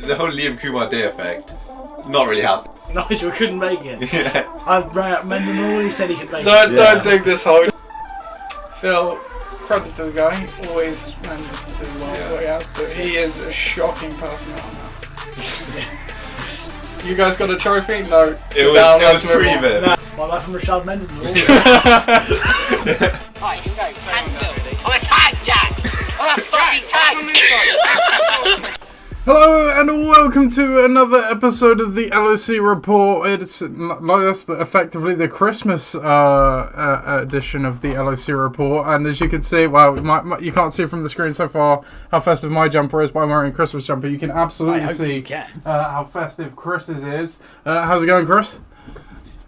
The whole Liam Kumar Day effect, not really happened. Nigel couldn't make it. Yeah. I rang up Mendenhall, he said he could make Don't dig this hole. Phil, credit to the guy, he always manages to do what he has, but he is a shocking person on that. You guys got a trophy? No. It was pre-event. No, my life from Rashad Mendenhall. Right, you go. Cancel. I'm a tag, Jack. I'm a fucking tag. Hello and welcome to another episode of the LOC Report. It's effectively the Christmas edition of the LOC Report, and as you can see, well, you can't see from the screen so far how festive my jumper is, but I'm wearing a Christmas jumper. You can absolutely see how festive Chris's is. How's it going, Chris?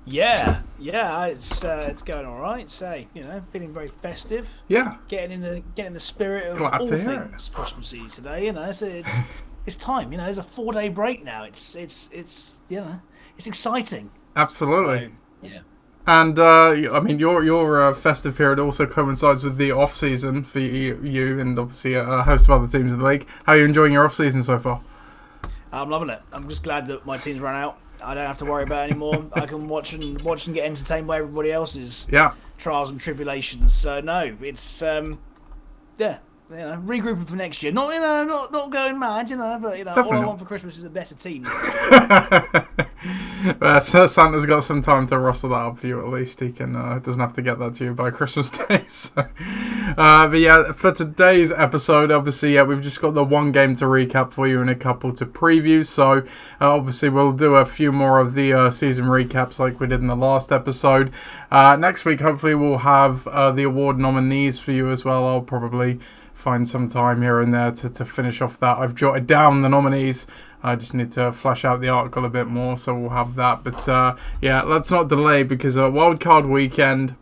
Yeah, it's going all right. So feeling very festive. Yeah, getting in the spirit of Glad all to hear things Christmassy today. So it's time. There's a 4-day break now. It's exciting. Absolutely. So, yeah. And I mean, your festive period also coincides with the off season for you and obviously a host of other teams in the league. How are you enjoying your off season so far? I'm loving it. I'm just glad that my team's run out. I don't have to worry about it anymore. I can watch and get entertained by everybody else's trials and tribulations. So no, it's regrouping for next year. Not going mad, but all I want for Christmas is a better team. Santa's got some time to rustle that up for you at least. He can doesn't have to get that to you by Christmas Day. So. But yeah, for today's episode, obviously, we've just got the one game to recap for you and a couple to preview. So obviously, we'll do a few more of the season recaps like we did in the last episode. Next week, hopefully, we'll have the award nominees for you as well. I'll probably find some time here and there to finish off that. I've jotted down the nominees. I just need to flesh out the article a bit more, so we'll have that. But let's not delay because Wildcard weekend.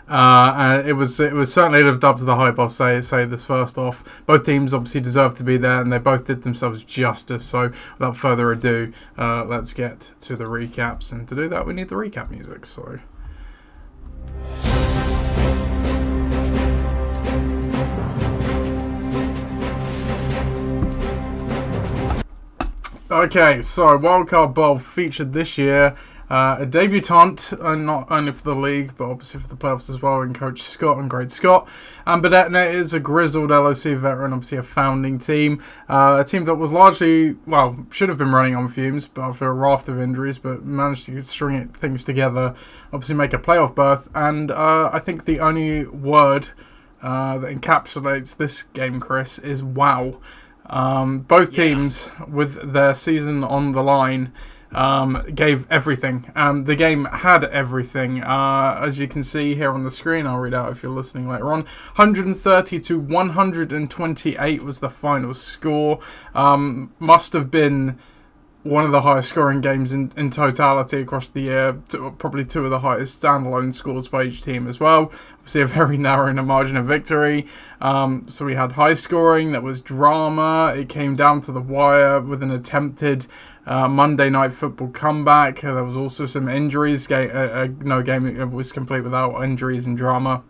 It was certainly lived up to the hype. I'll say this first off. Both teams obviously deserve to be there, and they both did themselves justice. So without further ado, let's get to the recaps. And to do that, we need the recap music. So. Okay, so Wildcard Bowl featured this year a debutant, not only for the league, but obviously for the playoffs as well, in Coach Scott and Great Scott. And Badetnet is a grizzled LOC veteran, obviously a founding team. A team that was largely, should have been running on fumes, but after a raft of injuries, but managed to string things together, obviously make a playoff berth. And I think the only word that encapsulates this game, Chris, is wow. Both teams, with their season on the line, gave everything, and the game had everything. As you can see here on the screen, I'll read out if you're listening later on. 130 to 128 was the final score. Must have been one of the highest scoring games in totality across the year. Probably two of the highest standalone scores by each team as well. Obviously a very narrow margin of victory. So we had high scoring, there was drama. It came down to the wire with an attempted Monday Night Football comeback. There was also some injuries. No game was complete without injuries and drama.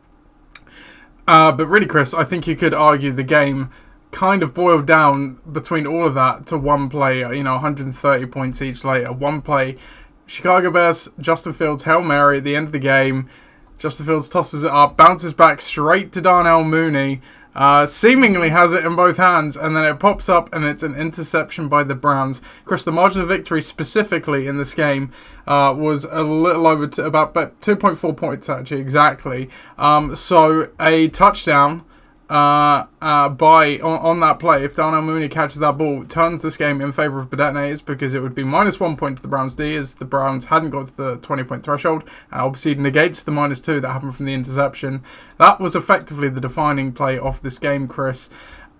But really, Chris, I think you could argue the game kind of boiled down between all of that to one play, 130 points each later. One play, Chicago Bears, Justin Fields, Hail Mary at the end of the game. Justin Fields tosses it up, bounces back straight to Darnell Mooney, seemingly has it in both hands, and then it pops up and it's an interception by the Browns. Chris, the margin of victory specifically in this game was a little over about 2.4 points actually, exactly. So a touchdown on that play, if Darnell Mooney catches that ball, turns this game in favour of Badetnet, because it would be -1 point to the Browns D, as the Browns hadn't got to the 20-point threshold. Obviously negates the -2 that happened from the interception. That was effectively the defining play of this game, Chris.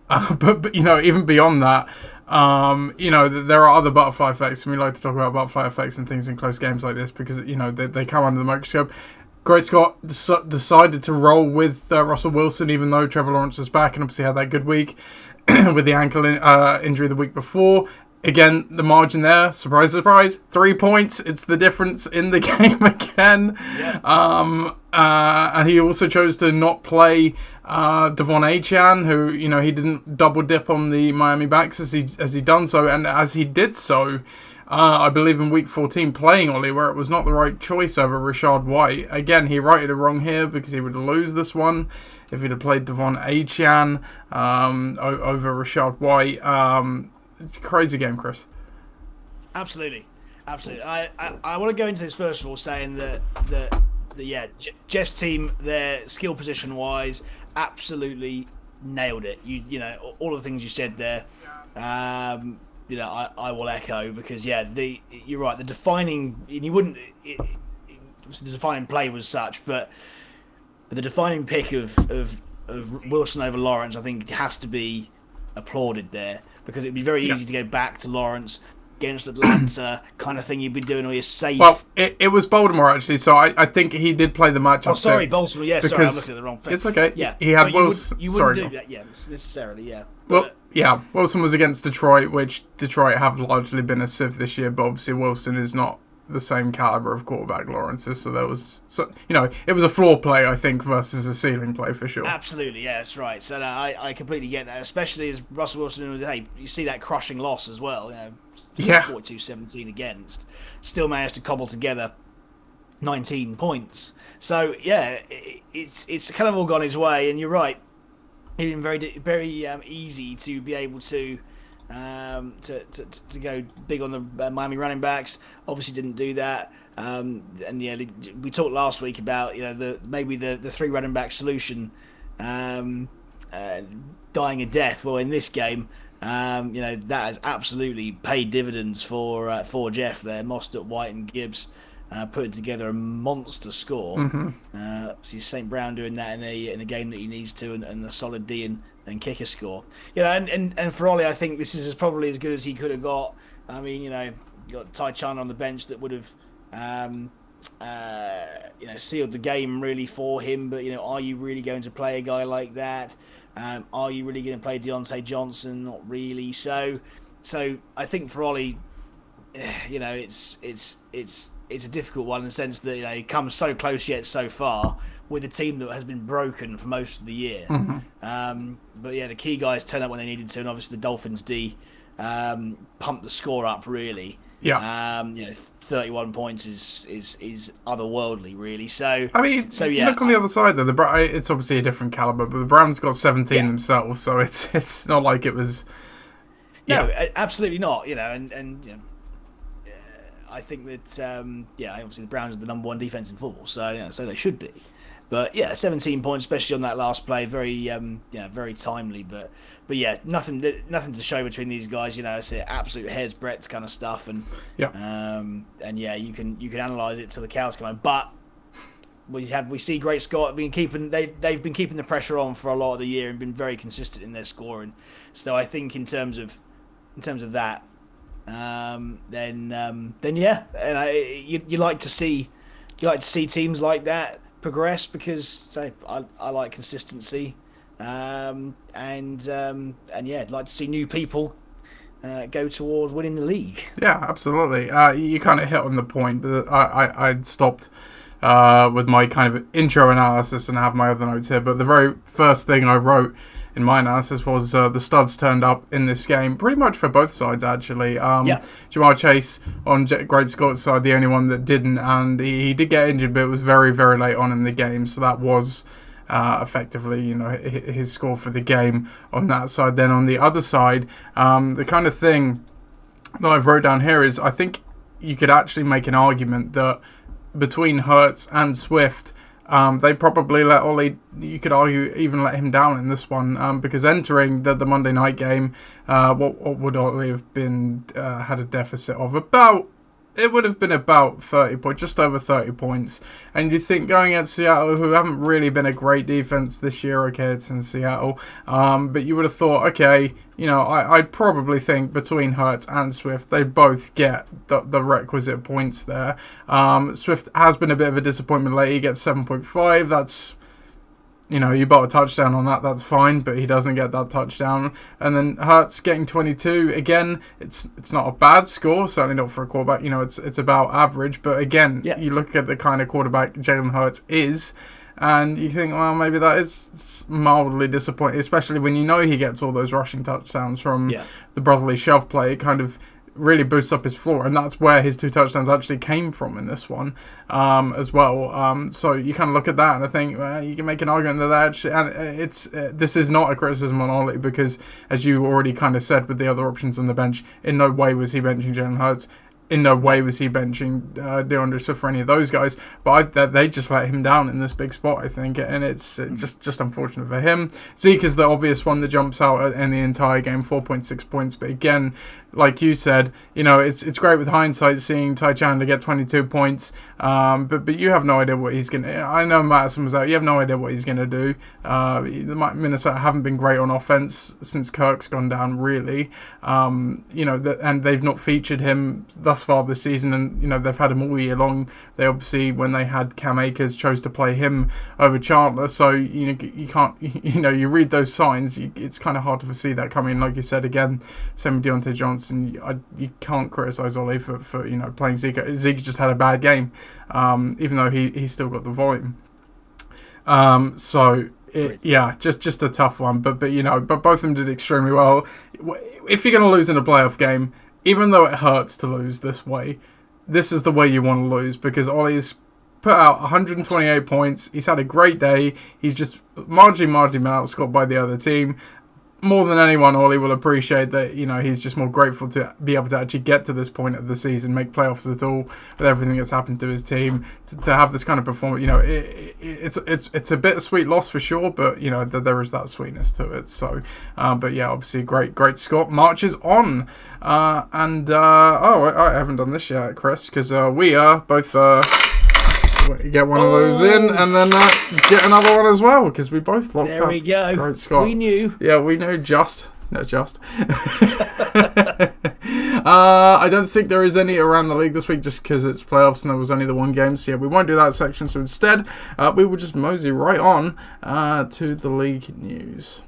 But even beyond that, there are other butterfly effects, and we like to talk about butterfly effects and things in close games like this because they come under the microscope. Great Scott decided to roll with Russell Wilson, even though Trevor Lawrence was back and obviously had that good week with the ankle injury the week before. again, the margin there, surprise, surprise, 3 points. It's the difference in the game again. Yeah. And he also chose to not play Devon Achane, who, he didn't double dip on the Miami backs as he done so. And as he did so, I believe in week 14, playing Ollie, where it was not the right choice over Rashad White. Again, he righted it wrong here because he would lose this one if he'd have played Devon Achane over Rashad White. Crazy game, Chris. Absolutely. I want to go into this first of all saying that Jeff's team, their skill position wise, absolutely nailed it. All the things you said there. I will echo because you're right. The defining, and you wouldn't. The defining play was such, but the defining pick of Wilson over Lawrence, I think, has to be applauded there. Because it'd be very easy to go back to Lawrence against Atlanta, kind of thing you've been doing, or you're safe. Well, it was Baltimore, actually, so I think he did play the matchup. Oh, sorry, Baltimore, sorry, I'm looking at the wrong thing. It's okay. Yeah. He had Wilson. You wouldn't do that, necessarily, yeah. Well, Wilson was against Detroit, which Detroit have largely been a sieve this year, but obviously Wilson is not the same caliber of quarterback Lawrence is, so there was, it was a floor play, I think, versus a ceiling play for sure. Absolutely, yeah, that's right. So I completely get that, especially as Russell Wilson, you see that crushing loss as well. 42-17 against, still managed to cobble together 19 points. So it's kind of all gone his way, and you're right. It's been very easy to be able to go big on the Miami running backs. Obviously didn't do that. We talked last week about the 3 running back solution dying a death. Well, in this game, that has absolutely paid dividends for Jeff there. Mostert, White, and Gibbs putting together a monster score. Mm-hmm. See St. Brown doing that in a game that he needs to, and a solid D and kick a score. And for Ollie, I think this is probably as good as he could have got. I mean, you got Ty Chandler on the bench that would have sealed the game really for him. But are you really going to play a guy like that? Are you really going to play Deontay Johnson? Not really. So I think for Ollie, it's a difficult one in the sense that he comes so close yet so far with a team that has been broken for most of the year. Mm-hmm. But the key guys turned up when they needed to, and obviously the Dolphins D pumped the score up really. Yeah. 31 points is otherworldly really. So I mean, you look on the other side though. It's obviously a different caliber, but the Browns got 17 themselves, so it's not like it was. No, absolutely not. I think that obviously the Browns are the number 1 defense in football, so they should be. But 17 points, especially on that last play, very very timely. But nothing to show between these guys. It's absolute hair's breadth kind of stuff, and you can analyse it till the cows come home. But we see Great Scott they've been keeping the pressure on for a lot of the year and been very consistent in their scoring. So I think in terms of that. You like to see teams like that progress because I like consistency, I'd like to see new people go toward winning the league. Yeah, absolutely. You kind of hit on the point, but I'd stopped with my kind of intro analysis and have my other notes here. But the very first thing I wrote in my analysis was the studs turned up in this game, pretty much for both sides, actually. Jamar Chase on Great Scott's side, the only one that didn't, and he did get injured, but it was very, very late on in the game, so that was effectively, his score for the game on that side. Then on the other side, the kind of thing that I've wrote down here is I think you could actually make an argument that between Hurts and Swift, they probably let Ollie, you could argue, even let him down in this one, because entering the Monday night game, what would Ollie have been, had a deficit of it would have been about 30 points, just over 30 points. And you think going at Seattle, who haven't really been a great defense this year, okay, it's in Seattle, but you would have thought, okay, I'd probably think between Hurts and Swift, they both get the requisite points there. Swift has been a bit of a disappointment lately. He gets 7.5. That's you bought a touchdown on that, that's fine, but he doesn't get that touchdown. And then Hurts getting 22, again, it's not a bad score, certainly not for a quarterback, it's about average, but again, you look at the kind of quarterback Jalen Hurts is, and you think, well, maybe that is mildly disappointing, especially when he gets all those rushing touchdowns from the brotherly shove play. It kind of really boosts up his floor, and that's where his 2 touchdowns actually came from in this one as well. So you kind of look at that and I think, well, you can make an argument that actually, and this is not a criticism on Ollie, because as you already kind of said with the other options on the bench, in no way was he benching Jalen Hurts. In no way was he benching DeAndre Swift for any of those guys, but they just let him down in this big spot, I think, and it's just unfortunate for him. Zeke is the obvious one that jumps out in the entire game, 4.6 points, but again, like you said, it's great with hindsight seeing Ty Chandler get 22 points, but you have no idea what he's going to... I know Madison was out, you have no idea what he's going to do. Minnesota haven't been great on offense since Kirk's gone down, really, and they've not featured him thus far this season, and they've had him all year long. They obviously, when they had Cam Akers, chose to play him over Chandler, so you can't, you read those signs, it's kind of hard to foresee that coming. Like you said, again, same with Deontay Johnson, you can't criticize Ollie for playing Zeke. Zeke just had a bad game, even though he still got the volume. Just a tough one, but both of them did extremely well. If you're going to lose in a playoff game, even though it hurts to lose this way, this is the way you want to lose, because Ollie's put out 128 points. He's had a great day. He's just marginally been outscored by the other team. More than anyone, Ollie will appreciate that, he's just more grateful to be able to actually get to this point of the season, make playoffs at all, with everything that's happened to his team, to have this kind of performance. It's a bittersweet loss for sure, but, there is that sweetness to it. So, but yeah, obviously great Scott marches on. I haven't done this yet, Chris, because we are both... get one of those in, and then get another one as well, because we both locked up. There we go. Great, Scott. We knew. Yeah, we knew. Not just. I don't think there is any around the league this week, just because it's playoffs and there was only the one game. So yeah, we won't do that section. So instead, we will just mosey right on to the league news.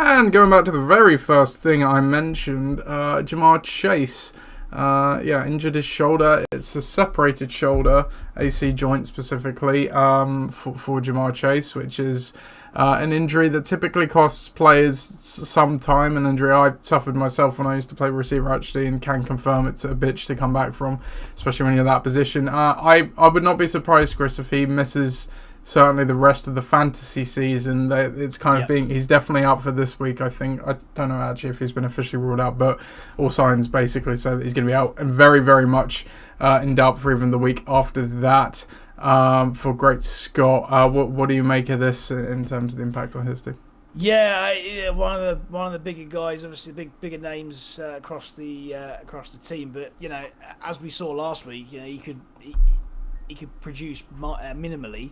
And going back to the very first thing I mentioned, Jamar Chase, injured his shoulder. It's a separated shoulder, AC joint specifically, for Jamar Chase, which is an injury that typically costs players some time, an injury I suffered myself when I used to play receiver, actually, and can confirm it's a bitch to come back from, especially when you're in that position. I would not be surprised, Chris, if he misses certainly the rest of the fantasy season. It's kind of he's definitely out for this week, I think. I don't know actually if he's been officially ruled out, but all signs basically say that he's going to be out, and very, very much in doubt for even the week after that. For Great Scott, what do you make of this in terms of the impact on his team? Yeah, one of the bigger guys, obviously bigger names across the team, but as we saw last week, he could produce minimally.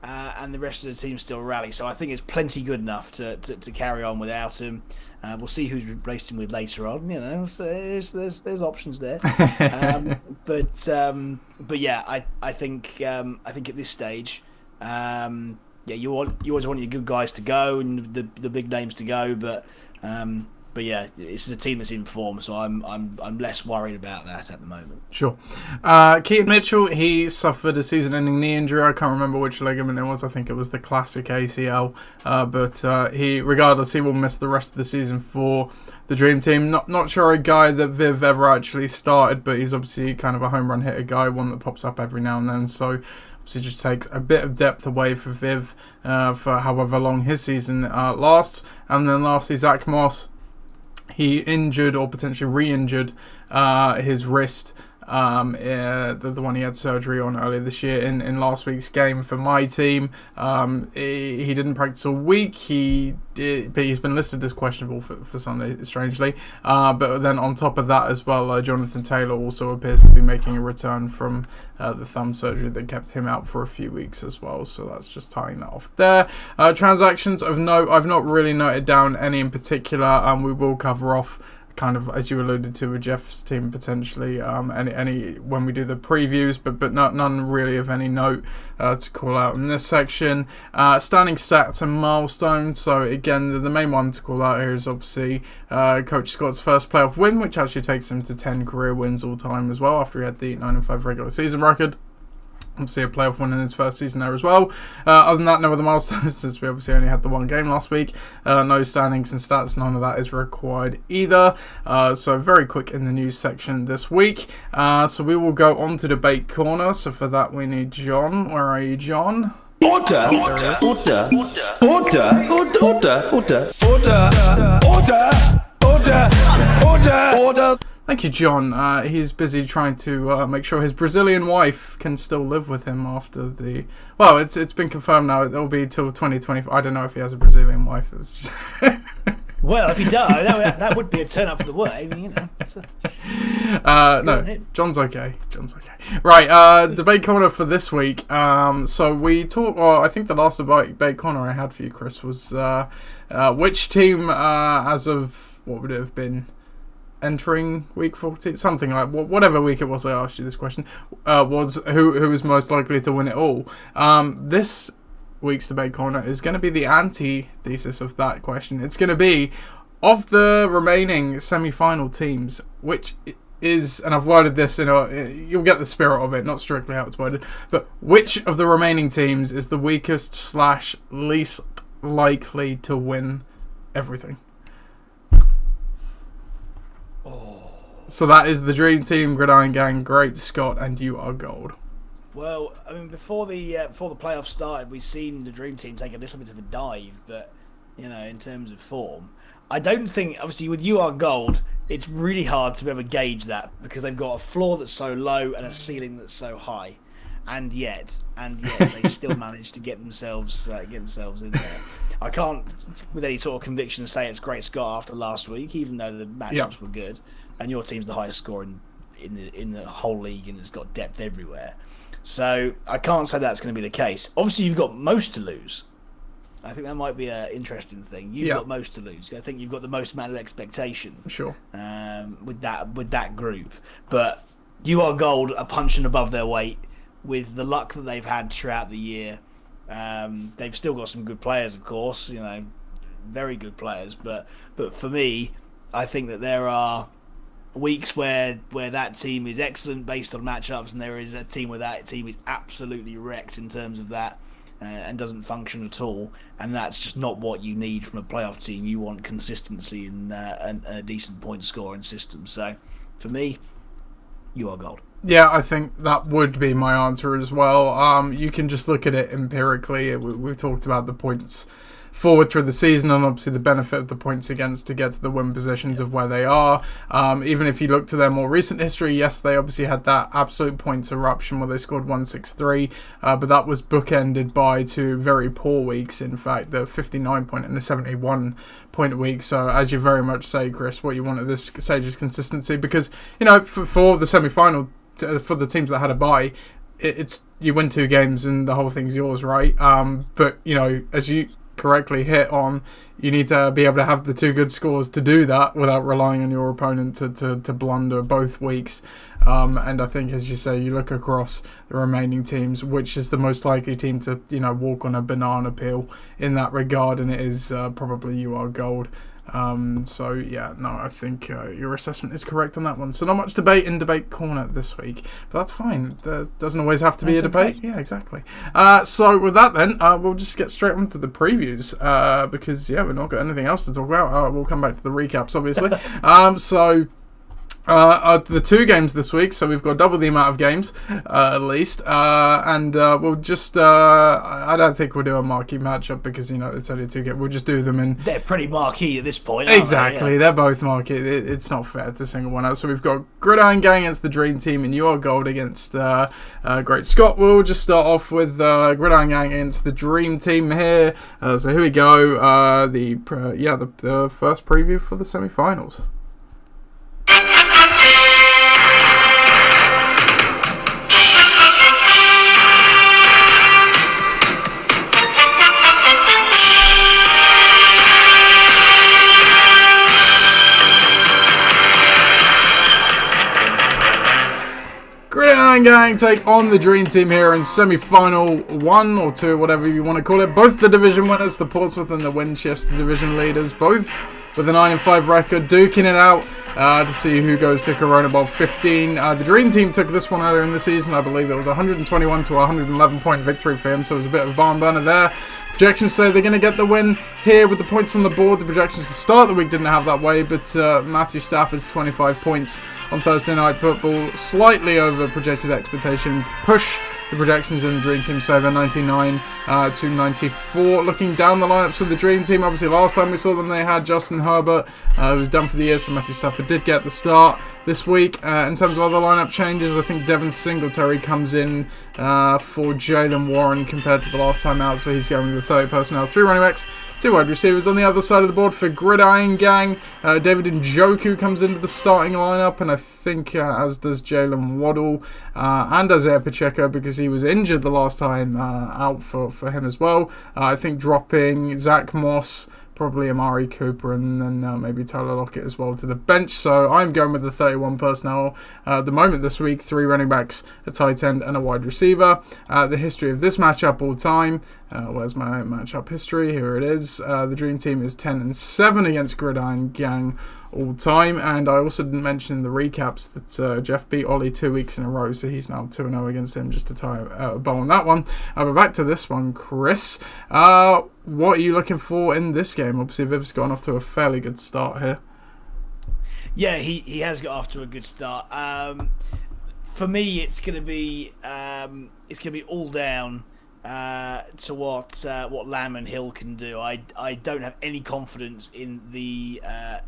And the rest of the team still rally, so I think it's plenty good enough to carry on without him. We'll see who's replaced him with later on. So there's options there. But yeah, I think at this stage, you always want your good guys to go and the big names to go, but yeah, this is a team that's in form, so I'm less worried about that at the moment. Sure. Keaton Mitchell, he suffered a season-ending knee injury. I can't remember which ligament it was. I think it was the classic ACL. But he will miss the rest of the season for the Dream Team. Not sure a guy that Viv ever actually started, but he's obviously kind of a home run hitter guy, one that pops up every now and then. So obviously just takes a bit of depth away for Viv for however long his season lasts. And then lastly, Zach Moss. He injured or potentially re-injured his wrist, the one he had surgery on earlier this year in last week's game for my team. He didn't practice all week. But he's been listed as questionable for Sunday, strangely. But then on top of that as well, Jonathan Taylor also appears to be making a return from the thumb surgery that kept him out for a few weeks as well. So that's just tying that off there. Transactions of note, I've not really noted down any in particular. We will cover off kind of, as you alluded to with Jeff's team, potentially any when we do the previews, but none really of any note to call out in this section. Standing stats and milestones. So again, the main one to call out here is obviously Coach Scott's first playoff win, which actually takes him to 10 career wins all time as well, after he had the 9-5 regular season record. Obviously a playoff win in his first season there as well. Other than that, no other milestones, since we obviously only had the one game last week. No standings and stats, none of that is required either. So very quick in the news section this week. So we will go on to debate corner. So for that we need John. Where are you, John? Order. Thank you, John. He's busy trying to make sure his Brazilian wife can still live with him after the... Well, it's been confirmed now. It'll be till 2020. I don't know if he has a Brazilian wife. It was just Well, if he does, that would be a turn up for the work. I mean, you know. So. No, John's okay. Right, debate corner for this week. So we talked. Well, I think the last debate corner I had for you, Chris, was which team, as of what would it have been, entering week 14, something like whatever week it was I asked you this question, was who was most likely to win it all. This week's debate corner is going to be the antithesis of that question. It's going to be, of the remaining semi-final teams, which is, and I've worded this you'll get the spirit of it, not strictly how it's worded, but which of the remaining teams is the weakest / least likely to win everything? So that is the Dream Team, Gridiron Gang, Great Scott, and You Are Gold. Well, I mean, before the playoffs started, we've seen the Dream Team take a little bit of a dive, but in terms of form, I don't think, obviously, with You Are Gold, it's really hard to ever gauge that because they've got a floor that's so low and a ceiling that's so high, and yet they still manage to get themselves in there. I can't, with any sort of conviction, say it's Great Scott after last week, even though the matchups were good, and your team's the highest score in the whole league, and it's got depth everywhere. So I can't say that's going to be the case. Obviously, you've got most to lose. I think that might be an interesting thing. You've got most to lose. I think you've got the most amount of expectation. Sure. With that group, but You Are Gold are punching above their weight with the luck that they've had throughout the year. They've still got some good players, of course. Very good players. But for me, I think that there are weeks where that team is excellent based on matchups, and there is a team where that team is absolutely wrecked in terms of that and doesn't function at all, and that's just not what you need from a playoff team. You want consistency and a decent point scoring system. So for me, You Are Gold. Yeah, I think that would be my answer as well. You can just look at it empirically. We've talked about the points forward through the season, and obviously the benefit of the points against to get to the win positions of where they are. Even if you look to their more recent history, yes, they obviously had that absolute points eruption where they scored 163, but that was bookended by two very poor weeks. In fact, the 59 point and the 71 point week. So as you very much say, Chris, what you want at this stage is consistency, because for the semi-final, for the teams that had a bye, it's you win 2 games and the whole thing's yours, right? But as you correctly hit on, you need to be able to have the 2 good scores to do that without relying on your opponent to blunder both weeks. And I think, as you say, you look across the remaining teams, which is the most likely team to walk on a banana peel in that regard, and it is probably You Are Gold. I think your assessment is correct on that one. So not much debate in debate corner this week, but that's fine. There doesn't always have to be a debate. Yeah, exactly. So with that then, we'll just get straight on to the previews, because we've not got anything else to talk about. We'll come back to the recaps, obviously. The 2 games this week, so we've got double the amount of games, at least, and we'll just, I don't think we'll do a marquee matchup because, it's only 2 games. We'll just do them in... They're pretty marquee at this point, Exactly, they? Yeah. They're both marquee. It's not fair to single one out. So we've got Gridiron Gang against the Dream Team and You Are Gold against Great Scott. We'll just start off with Gridiron Gang against the Dream Team here. So here we go, the first preview for the semi-finals. Gridiron Gang take on the Dream Team here in semi-final 1 or 2, whatever you want to call it. Both the division winners, the Portsmouth and the Winchester division leaders, both with a 9-5 record, duking it out to see who goes to Corona Bowl 15. The Dream Team took this one earlier in the season. I believe it was 121 to 111 point victory for him, so it was a bit of a barn burner there. Projections say they're going to get the win here with the points on the board. The projections to start the week didn't have that way, but Matthew Stafford's 25 points on Thursday Night Football, slightly over projected expectation, push the projections in the Dream Team's favour, 99 to 94. Looking down the lineups of the Dream Team, obviously last time we saw them they had Justin Herbert, who was done for the year, so Matthew Stafford did get the start this week. In terms of other lineup changes, I think Devin Singletary comes in for Jalen Warren compared to the last time out, so he's going with 30 personnel, 3 running backs, 2 wide receivers. On the other side of the board for Gridiron Gang, David Njoku comes into the starting lineup, and I think as does Jalen Waddle and Isaiah Pacheco, because he was injured the last time out for him as well. I think dropping Zach Moss, probably Amari Cooper, and then maybe Tyler Lockett as well to the bench. So I'm going with the 31 personnel at the moment this week, 3 running backs, a tight end, and a wide receiver. The history of this matchup all time. Where's my matchup history? Here it is. The Dream Team is 10-7 against Gridiron Gang all time, and I also didn't mention in the recaps that Jeff beat Ollie 2 weeks in a row, so he's now 2-0 against him, just to tie a bow on that one. But back to this one, Chris. What are you looking for in this game? Obviously, Viv's gone off to a fairly good start here. Yeah, he has got off to a good start. For me, it's gonna be all down to what Lamb and Hill can do. I don't have any confidence in the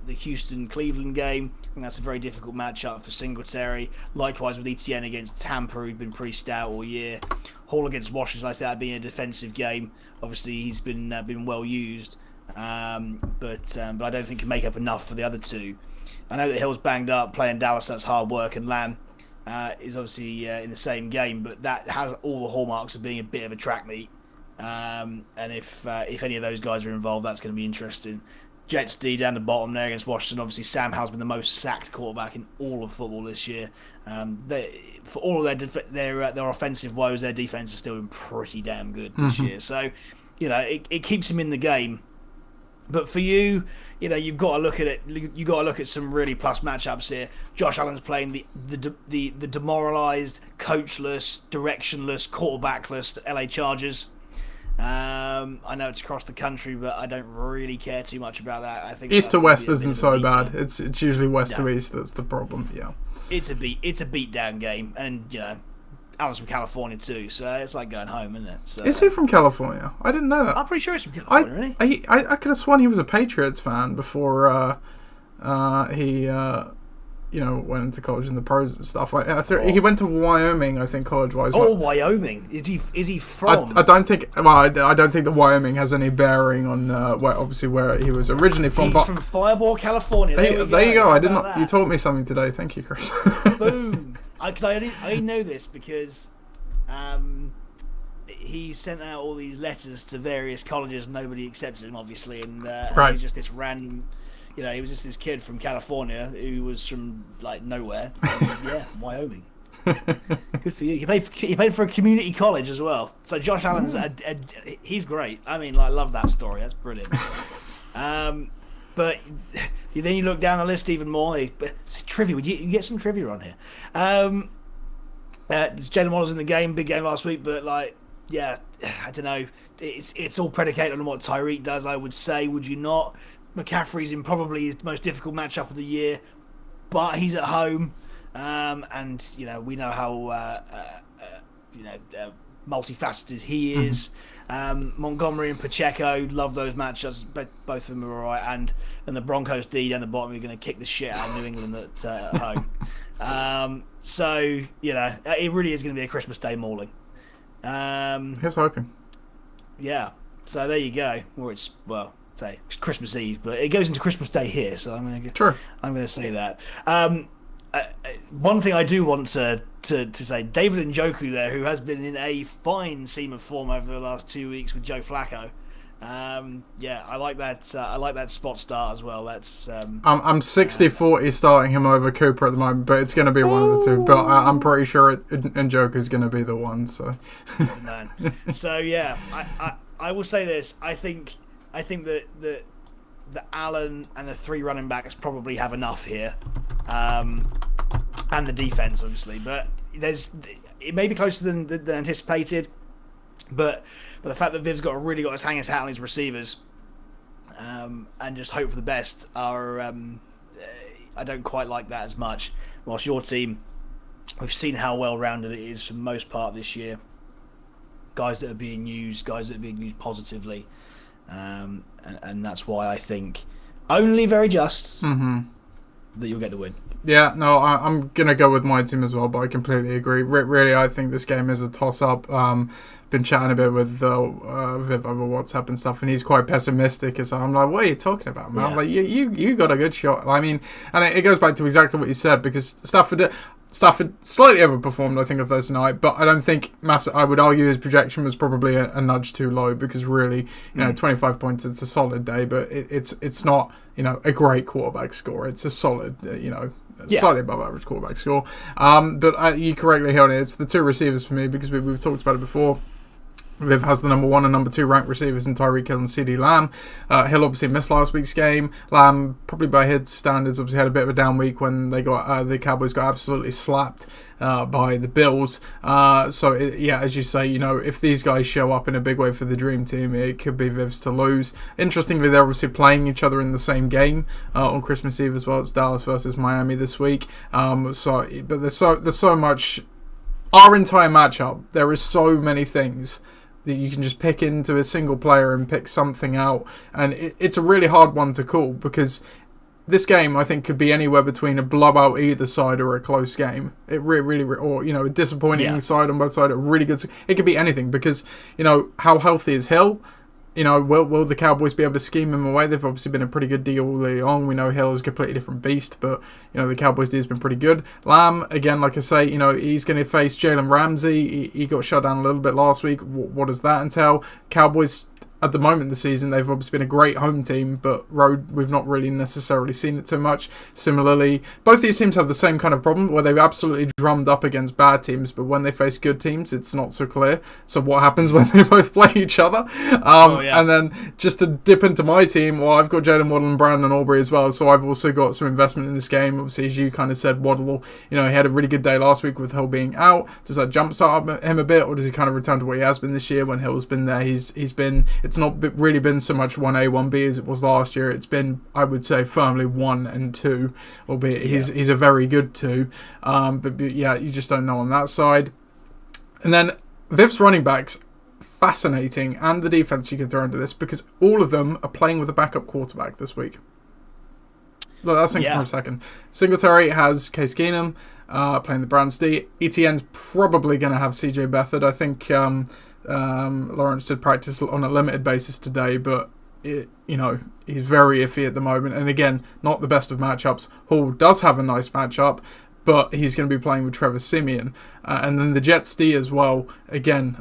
Houston-Cleveland game. I think that's a very difficult matchup for Singletary. Likewise with Etienne against Tampa, who've been pretty stout all year. Hall against Washington, I say that being a defensive game. Obviously, he's been well used, but I don't think he can make up enough for the other two. I know that Hill's banged up playing Dallas. That's hard work, and Lamb is obviously in the same game, but that has all the hallmarks of being a bit of a track meet. And if any of those guys are involved, that's going to be interesting. Jets D down the bottom there against Washington. Obviously, Sam Howell's been the most sacked quarterback in all of football this year. For all of their offensive woes, their defense has still been pretty damn good this year. So, it keeps him in the game. But for you, you've got to look at it. You've got to look at some really plus matchups here. Josh Allen's playing the demoralized, coachless, directionless, quarterbackless LA Chargers. I know it's across the country, but I don't really care too much about that. I think east to west isn't so bad. It's usually west to east that's the problem. Yeah, it's a beat down game, and Allen's from California too, so it's like going home, isn't it? So, is he from California? I didn't know that. I'm pretty sure he's from California, isn't he? I could have sworn he was a Patriots fan before he went into college in the pros and stuff. He went to Wyoming, I think, college-wise. Oh, Wyoming. Is he from? I don't think. Well, I don't think that Wyoming has any bearing on where he was originally from. He's from Fireball, California. There you go. I did not. You taught me something today. Thank you, Chris. Boom. Because I know this because he sent out all these letters to various colleges. Nobody accepted him, obviously, and right. He was just this random. He was just this kid from California who was from nowhere. And, Wyoming. Good for you. He played for a community college as well. So Josh Allen's he's great. I mean, love that story. That's brilliant. But then you look down the list even more. Trivia. You get some trivia on here. Jalen Waddle's in the game. Big game last week. But I don't know. It's all predicated on what Tyreek does. I would say. Would you not? McCaffrey's in probably his most difficult matchup of the year, but he's at home, and we know how multifaceted he is. Montgomery and Pacheco, love those matchups. Both of them are all right, and the Broncos D down the bottom are going to kick the shit out of New England at home. So it really is going to be a Christmas Day mauling. Here's hoping. Yeah. So there you go. Or it's say it's Christmas Eve, but it goes into Christmas Day here, so I'm going to say that. One thing I do want to say, David Njoku there, who has been in a fine seam of form over the last 2 weeks with Joe Flacco, Yeah, I like that. I like that spot start as well. That's. I'm 60-40 starting him over Cooper at the moment, but it's going to be one of the two. But I'm pretty sure Njoku's going to be the one. So. Man. So yeah, I will say this. I think that the Allen and the 3 running backs probably have enough here, and the defense obviously. But it may be closer than anticipated, but the fact that Viv's really got hang his hat on his receivers, and just hope for the best are I don't quite like that as much. Whilst your team, we've seen how well rounded it is for the most part this year. Guys that are being used positively, and that's why I think only very just that you'll get the win. Yeah, no, I'm going to go with my team as well, but I completely agree. Really, I think this game is a toss-up. Been chatting a bit with Viv over WhatsApp and stuff, and he's quite pessimistic. So I'm like, what are you talking about, man? Yeah. Like, you got a good shot. I mean, and it goes back to exactly what you said, because Stafford slightly overperformed, I think, of Thursday night, but I don't think I would argue his projection was probably a nudge too low, because really, 25 points, it's a solid day, but it's not, a great quarterback score. It's a solid, slightly above average quarterback score. But you correctly held it. It's the 2 receivers for me, because we've talked about it before. Viv has the number 1 and number 2 ranked receivers in Tyreek Hill and CeeDee Lamb. Hill obviously missed last week's game. Lamb, probably by his standards, obviously had a bit of a down week when they got the Cowboys got absolutely slapped by the Bills. As you say, if these guys show up in a big way for the Dream Team, it could be Viv's to lose. Interestingly, they're obviously playing each other in the same game on Christmas Eve as well. It's Dallas versus Miami this week. But there's so much. Our entire matchup, there is so many things that you can just pick into a single player and pick something out, and it's a really hard one to call, because this game, I think, could be anywhere between a blowout either side or a close game. It really or a disappointing side on both sides, a really good. It could be anything, because how healthy is Hill? Will the Cowboys be able to scheme him away? They've obviously been a pretty good deal all along. We know Hill is a completely different beast, but the Cowboys D has been pretty good. Lamb, again, like I say, he's going to face Jalen Ramsey. He got shut down a little bit last week. What does that entail? Cowboys, at the moment of the season, they've obviously been a great home team, but road, we've not really necessarily seen it so much. Similarly, both these teams have the same kind of problem, where they've absolutely drummed up against bad teams, but when they face good teams, it's not so clear. So what happens when they both play each other? And then just to dip into my team, well, I've got Jalen Waddle and Brandon Aubrey as well, so I've also got some investment in this game. Obviously, as you kind of said, Waddle, he had a really good day last week with Hill being out. Does that jumpstart him a bit, or does he kind of return to what he has been this year when Hill's been there? It's not really been so much 1A, 1B as it was last year. It's been, I would say, firmly 1 and 2, albeit he's a very good 2. But you just don't know on that side. And then Viv's running backs, fascinating, and the defense you can throw into this, because all of them are playing with a backup quarterback this week. Look, that's thinking for a second. Singletary has Case Keenum playing the Browns D. ETN's probably going to have CJ Beathard. I think Lawrence did practice on a limited basis today, but he's very iffy at the moment. And again, not the best of matchups. Hall does have a nice matchup, but he's going to be playing with Trevor Siemian. And then the Jets D as well. Again,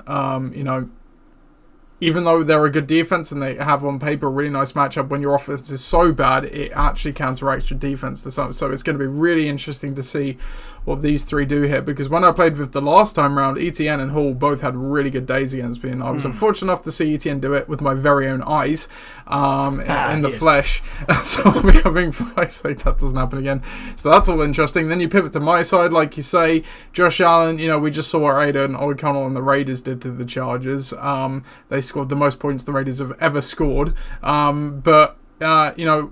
even though they're a good defense and they have on paper a really nice matchup, when your offense is so bad, it actually counteracts your defense to some. So it's going to be really interesting to see what these 3 do here, because when I played with the last time round, ETN and Hall both had really good days against me, and I was unfortunate enough to see ETN do it with my very own eyes in the flesh. So I think for my sake that doesn't happen again. So that's all interesting. Then you pivot to my side, like you say, Josh Allen. We just saw what Aiden O'Connell and the Raiders did to the Chargers. They scored the most points the Raiders have ever scored, but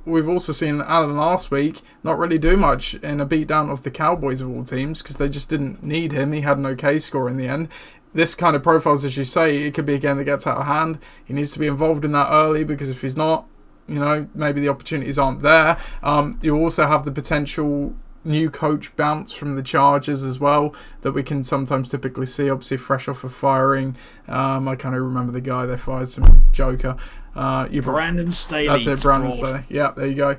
we've also seen Allen last week not really do much in a beatdown of the Cowboys of all teams, because they just didn't need him. He had an okay score in the end. This kind of profiles, as you say, it could be a game that gets out of hand. He needs to be involved in that early, because if he's not, maybe the opportunities aren't there. You also have the potential new coach bounce from the Chargers as well, that we can sometimes typically see, obviously fresh off of firing. I can't even remember the guy they fired, some joker. Brandon Staley. That's it, Brandon Staley. Yeah, there you go.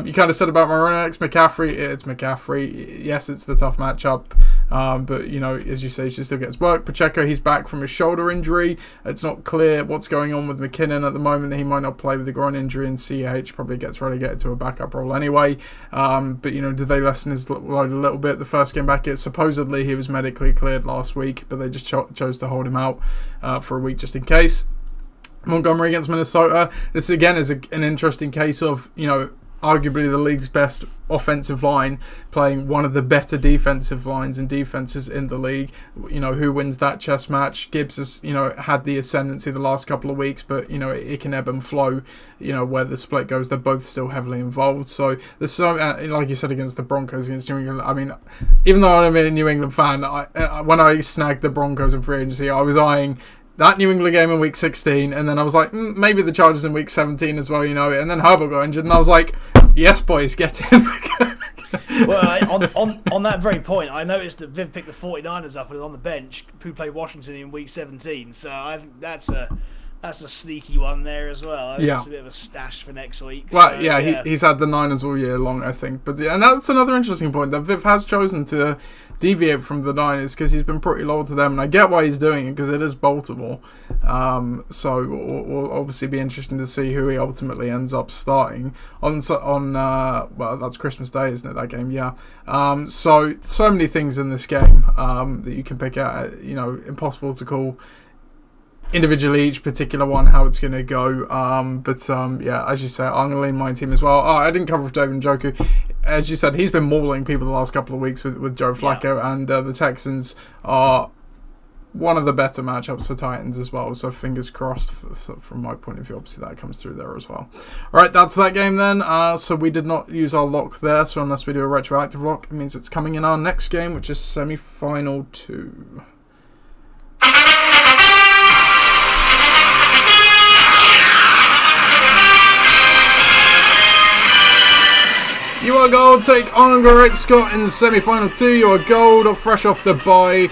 You kind of said about my running backs, McCaffrey. It's McCaffrey. Yes, it's the tough matchup But, as you say, she still gets work. Pacheco, he's back from his shoulder injury. It's not clear what's going on with McKinnon at the moment. He might not play with the groin injury, and CH probably gets relegated to a backup role anyway. But, did they lessen his load a little bit? The first game back, supposedly he was medically cleared last week, but they just chose to hold him out for a week just in case. Montgomery against Minnesota. This again is an interesting case of, arguably the league's best offensive line playing one of the better defensive lines and defenses in the league. Who wins that chess match? Gibbs has, had the ascendancy the last couple of weeks, but, it can ebb and flow, where the split goes. They're both still heavily involved. So there's so, like you said, against the Broncos, against New England. I mean, even though I'm a New England fan, when I snagged the Broncos in free agency, I was eyeing that New England game in week 16, and then I was like, maybe the Chargers in week 17 as well, and then Herbert got injured, and I was like, yes, boys, get him. Well, on that very point, I noticed that Viv picked the 49ers up and on the bench, who played Washington in week 17, so I think that's a sneaky one there as well. I think it's a bit of a stash for next week. Well, so, he's had the Niners all year long, I think. But and that's another interesting point, that Viv has chosen to deviate from the Niners because he's been pretty loyal to them, and I get why he's doing it because it is Baltimore. So will obviously be interesting to see who he ultimately ends up starting on. Well, that's Christmas Day, isn't it? That game, yeah. So many things in this game that you can pick out. Impossible to call individually each particular one how it's going to go, but as you say, I'm going to lean my team as well. I didn't cover with David Njoku. As you said, he's been mauling people the last couple of weeks with Joe Flacco, and the Texans are one of the better matchups for Titans as well, so fingers crossed from my point of view. Obviously that comes through there as well. Alright, that's that game then. So we did not use our lock there, so unless we do a retroactive lock, it means it's coming in our next game, which is semi-final 2. You are gold, take on Great Scott in the semi-final 2. You are gold, fresh off the bye,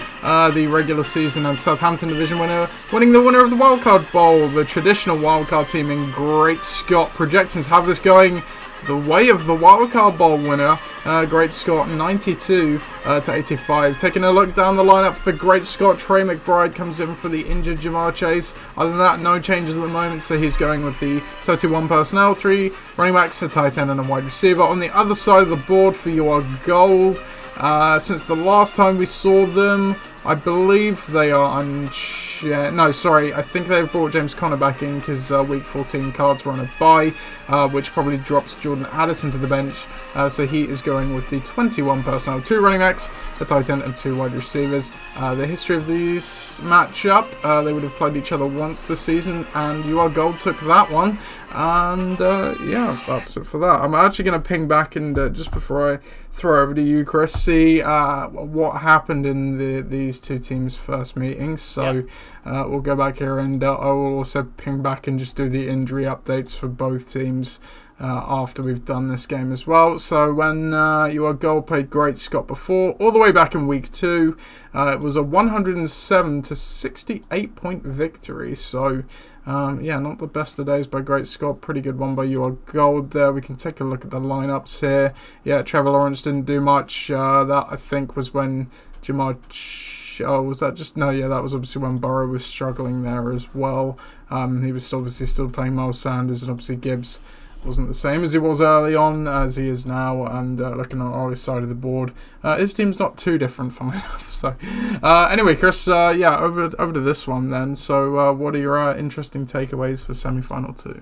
the regular season and Southampton division winner, winning the winner of the Wildcard Bowl, the traditional wildcard team in Great Scott. Projections have this going the way of the Wildcard Bowl winner, Great Scott, 92 to 85. Taking a look down the lineup for Great Scott, Trey McBride comes in for the injured Jamar Chase. Other than that, no changes at the moment, so he's going with the 31 personnel, 3 running backs, a tight end and a wide receiver. On the other side of the board for your gold, since the last time we saw them, I believe they are I think they've brought James Conner back in because week 14 cards were on a bye, which probably drops Jordan Addison to the bench. So he is going with the 21 personnel, 2 running backs, a tight end and 2 wide receivers. The history of these matchup, they would have played each other once this season, and UR Gold took that one. And that's it for that. I'm actually going to ping back and just before I throw over to you, Chris, see what happened in these two teams' first meetings. So we'll go back here and I will also ping back and just do the injury updates for both teams after we've done this game as well. So when your goal played Great Scott before, all the way back in week 2, it was a 107 to 68 point victory. So not the best of days by Great Scott. Pretty good one by your gold there. We can take a look at the lineups here. Yeah, Trevor Lawrence didn't do much. That I think was when Jamar. Was that just no? Yeah, that was obviously when Burrow was struggling there as well. He was obviously still playing Miles Sanders, and obviously Gibbs wasn't the same as he was early on as he is now. And looking on Ollie's side of the board, his team's not too different, funnily enough. So anyway, Chris, over to this one then. So what are your interesting takeaways for semi-final 2?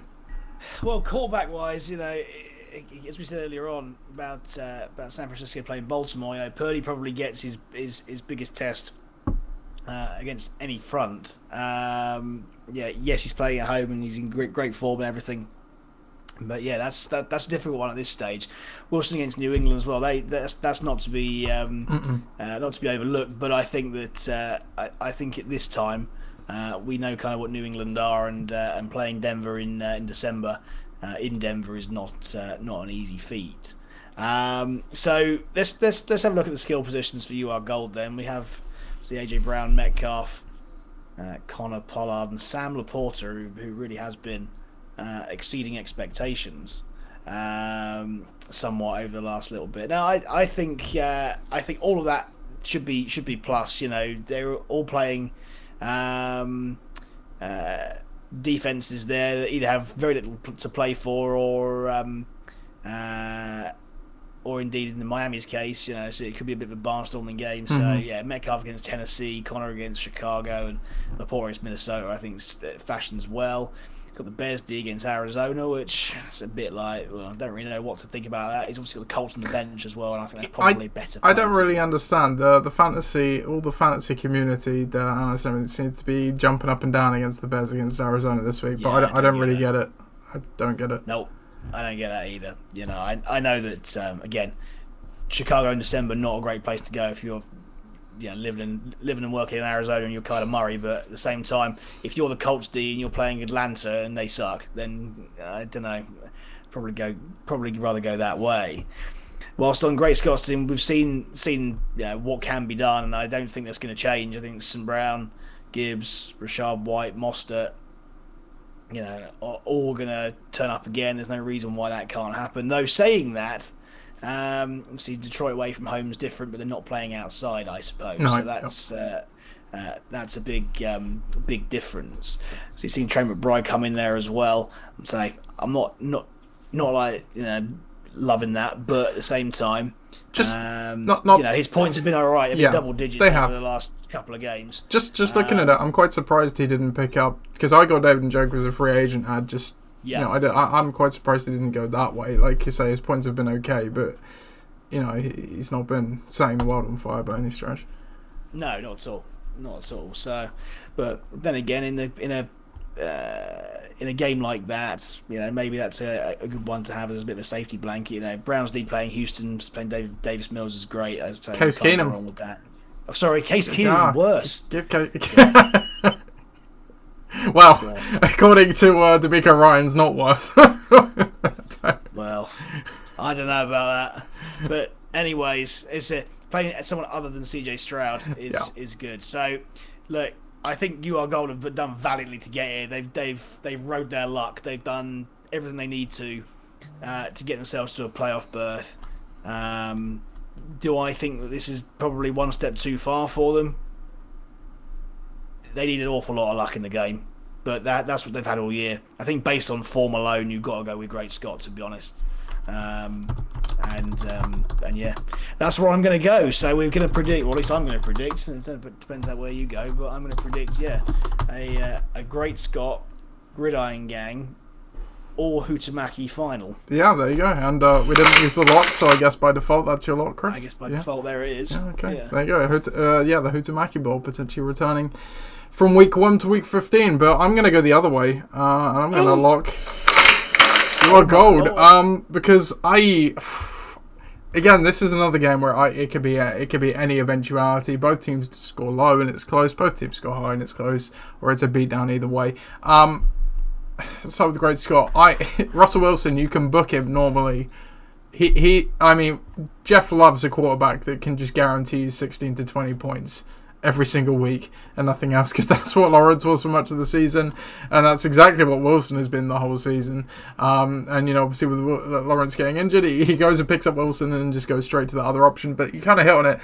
Well, quarterback wise, as we said earlier on about San Francisco playing Baltimore, Purdy probably gets his biggest test against any front. Yes, he's playing at home and he's in great form and everything. But yeah, that's a difficult one at this stage. Wilson against New England as well. That's not to be overlooked. But I think that I think at this time we know kind of what New England are, and playing Denver in December in Denver is not an easy feat. So let's have a look at the skill positions for UR Gold. Then we have AJ Brown, Metcalf, Connor Pollard, and Sam Laporta, who really has been exceeding expectations somewhat over the last little bit. Now, I think all of that should be plus. You know, they're all playing defenses there that either have very little to play for, or indeed in the Miami's case, you know, so it could be a bit of a barnstorming game. So yeah, Metcalf against Tennessee, Connor against Chicago, and Laporte against Minnesota, I think fashions well. He's got the Bears D against Arizona, which is a bit like, well, I don't really know what to think about that. He's obviously got the Colts on the bench as well, and I think that's probably better. I don't really understand the fantasy, all the fantasy community, the analysts and everything seem to be jumping up and down against the Bears against Arizona this week, but I don't really get it. I don't get it. Nope. I don't get that either. You know, I know that again, Chicago in December not a great place to go if you're, you know, living and working in Arizona and you're Kyler Murray. But at the same time, if you're the Colts D and you're playing Atlanta and they suck, then I don't know, probably rather go that way. Whilst on Great Scots, we've seen you know what can be done, and I don't think that's going to change. I think St. Brown, Gibbs, Rashad White, Mostert, you know, are all going to turn up again. There's no reason why that can't happen. Though saying that, obviously Detroit away from home is different, but they're not playing outside, I suppose. No, so that's a big difference. So you've seen Trey McBride come in there as well. I'm saying I'm not like, you know, loving that, but at the same time, just not you know, his points have been alright. They've been double digits over the last couple of games. Just looking at it, I'm quite surprised he didn't pick up, because I got David Njoku as a free agent. You know, I'm quite surprised he didn't go that way. Like you say, his points have been okay, but you know, he's not been setting the world on fire by any stretch. No, not at all. So, but then again, in a game like that, you know, maybe that's a good one to have as a bit of a safety blanket. You know, Browns D playing Houston's playing Davis Mills is great. As Case Keenum. Wrong with that. Oh, sorry, Case Keenum worse. Give Case. Well, according to D'Amico Ryan's, not worse. Well, I don't know about that, but anyways, it's playing someone other than CJ Stroud is good. So, look, I think UR Gold have done valiantly to get here. They've rode their luck. They've done everything they need to get themselves to a playoff berth. Do I think that this is probably one step too far for them? They need an awful lot of luck in the game, but that's what they've had all year. I think based on form alone, you've got to go with Great Scott, to be honest. And yeah, that's where I'm going to go. So we're going to predict, or at least I'm going to predict. It depends on where you go, but I'm going to predict, a Great Scott Gridiron Gang or Hutamaki final. Yeah, there you go. And we didn't use the lock, so I guess by default that's your lock, Chris. I guess by default there it is. Yeah, okay, yeah. There you go. The Hutamaki Bowl potentially returning from week 1 to week 15, but I'm going to go the other way. And I'm going to lock UR Gold, because again, this is another game where it could be any eventuality. Both teams score low and it's close. Both teams score high and it's close, or it's a beatdown either way. So with Great Scott, Russell Wilson, you can book him normally. I mean, Jeff loves a quarterback that can just guarantee you 16 to 20 points every single week and nothing else, because that's what Lawrence was for much of the season, and that's exactly what Wilson has been the whole season. And you know, obviously with Lawrence getting injured, he goes and picks up Wilson and just goes straight to the other option. But you kind of hit on it.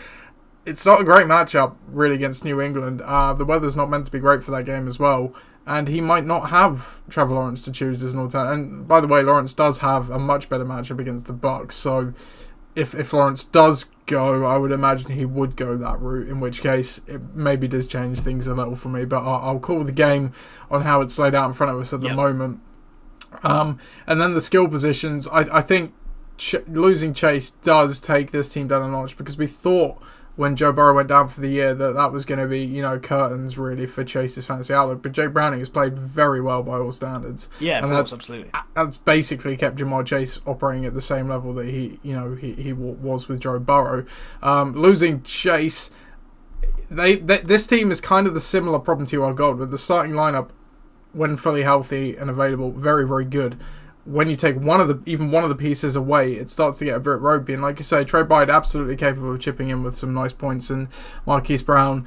It's not a great matchup really against New England. The weather's not meant to be great for that game as well. And he might not have Trevor Lawrence to choose as an alternative. And by the way, Lawrence does have a much better matchup against the Bucs. So if Lawrence does go, I would imagine he would go that route, in which case it maybe does change things a little for me. But I'll call the game on how it's laid out in front of us at the moment. And then the skill positions, I think losing Chase does take this team down a notch, because we thought when Joe Burrow went down for the year that was going to be, you know, curtains really for Chase's fantasy outlook. But Jake Browning has played very well by all standards. Yeah, of course, absolutely. That's basically kept Jamar Chase operating at the same level that he was with Joe Burrow. Losing Chase, this team is kind of the similar problem to our Gold, with the starting lineup, when fully healthy and available, very, very good. When you take even one of the pieces away, it starts to get a bit ropey. And like you say, Trey Bide absolutely capable of chipping in with some nice points, and Marquise Brown,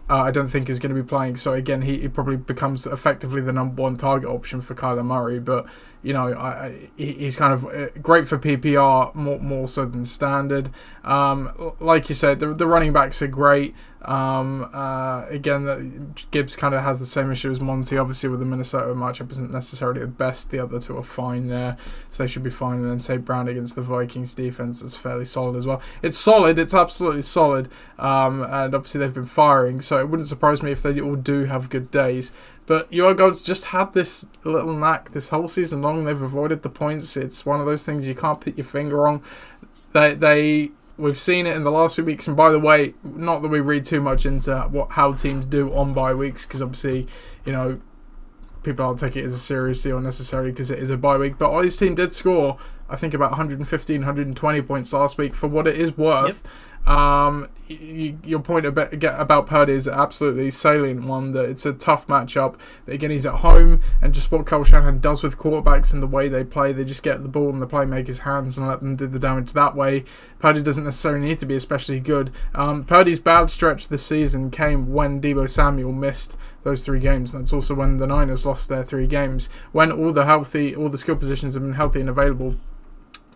I don't think is going to be playing. So again, he probably becomes effectively the number one target option for Kyler Murray. But he's kind of great for PPR more so than standard. Like you said, the running backs are great. Again, Gibbs kind of has the same issue as Monty. Obviously, with the Minnesota matchup isn't necessarily the best. The other two are fine there, so they should be fine. And then St. Brown against the Vikings defense is fairly solid as well. It's solid. It's absolutely solid. And obviously they've been firing, so it wouldn't surprise me if they all do have good days. But your Gold's just had this little knack this whole season long. They've avoided the points. It's one of those things you can't put your finger on. We've seen it in the last few weeks. And by the way, not that we read too much into how teams do on bye weeks, because obviously, people aren't taking it as a serious deal necessarily because it is a bye week. But Ollie's team did score, I think, about 115, 120 points last week. For what it is worth, your point about Purdy is absolutely salient one, that it's a tough matchup. But again, he's at home, and just what Kyle Shanahan does with quarterbacks and the way they play, they just get the ball in the playmaker's hands and let them do the damage that way. Purdy doesn't necessarily need to be especially good. Purdy's bad stretch this season came when Deebo Samuel missed those 3 games, and that's also when the Niners lost their 3 games. When all the skill positions have been healthy and available,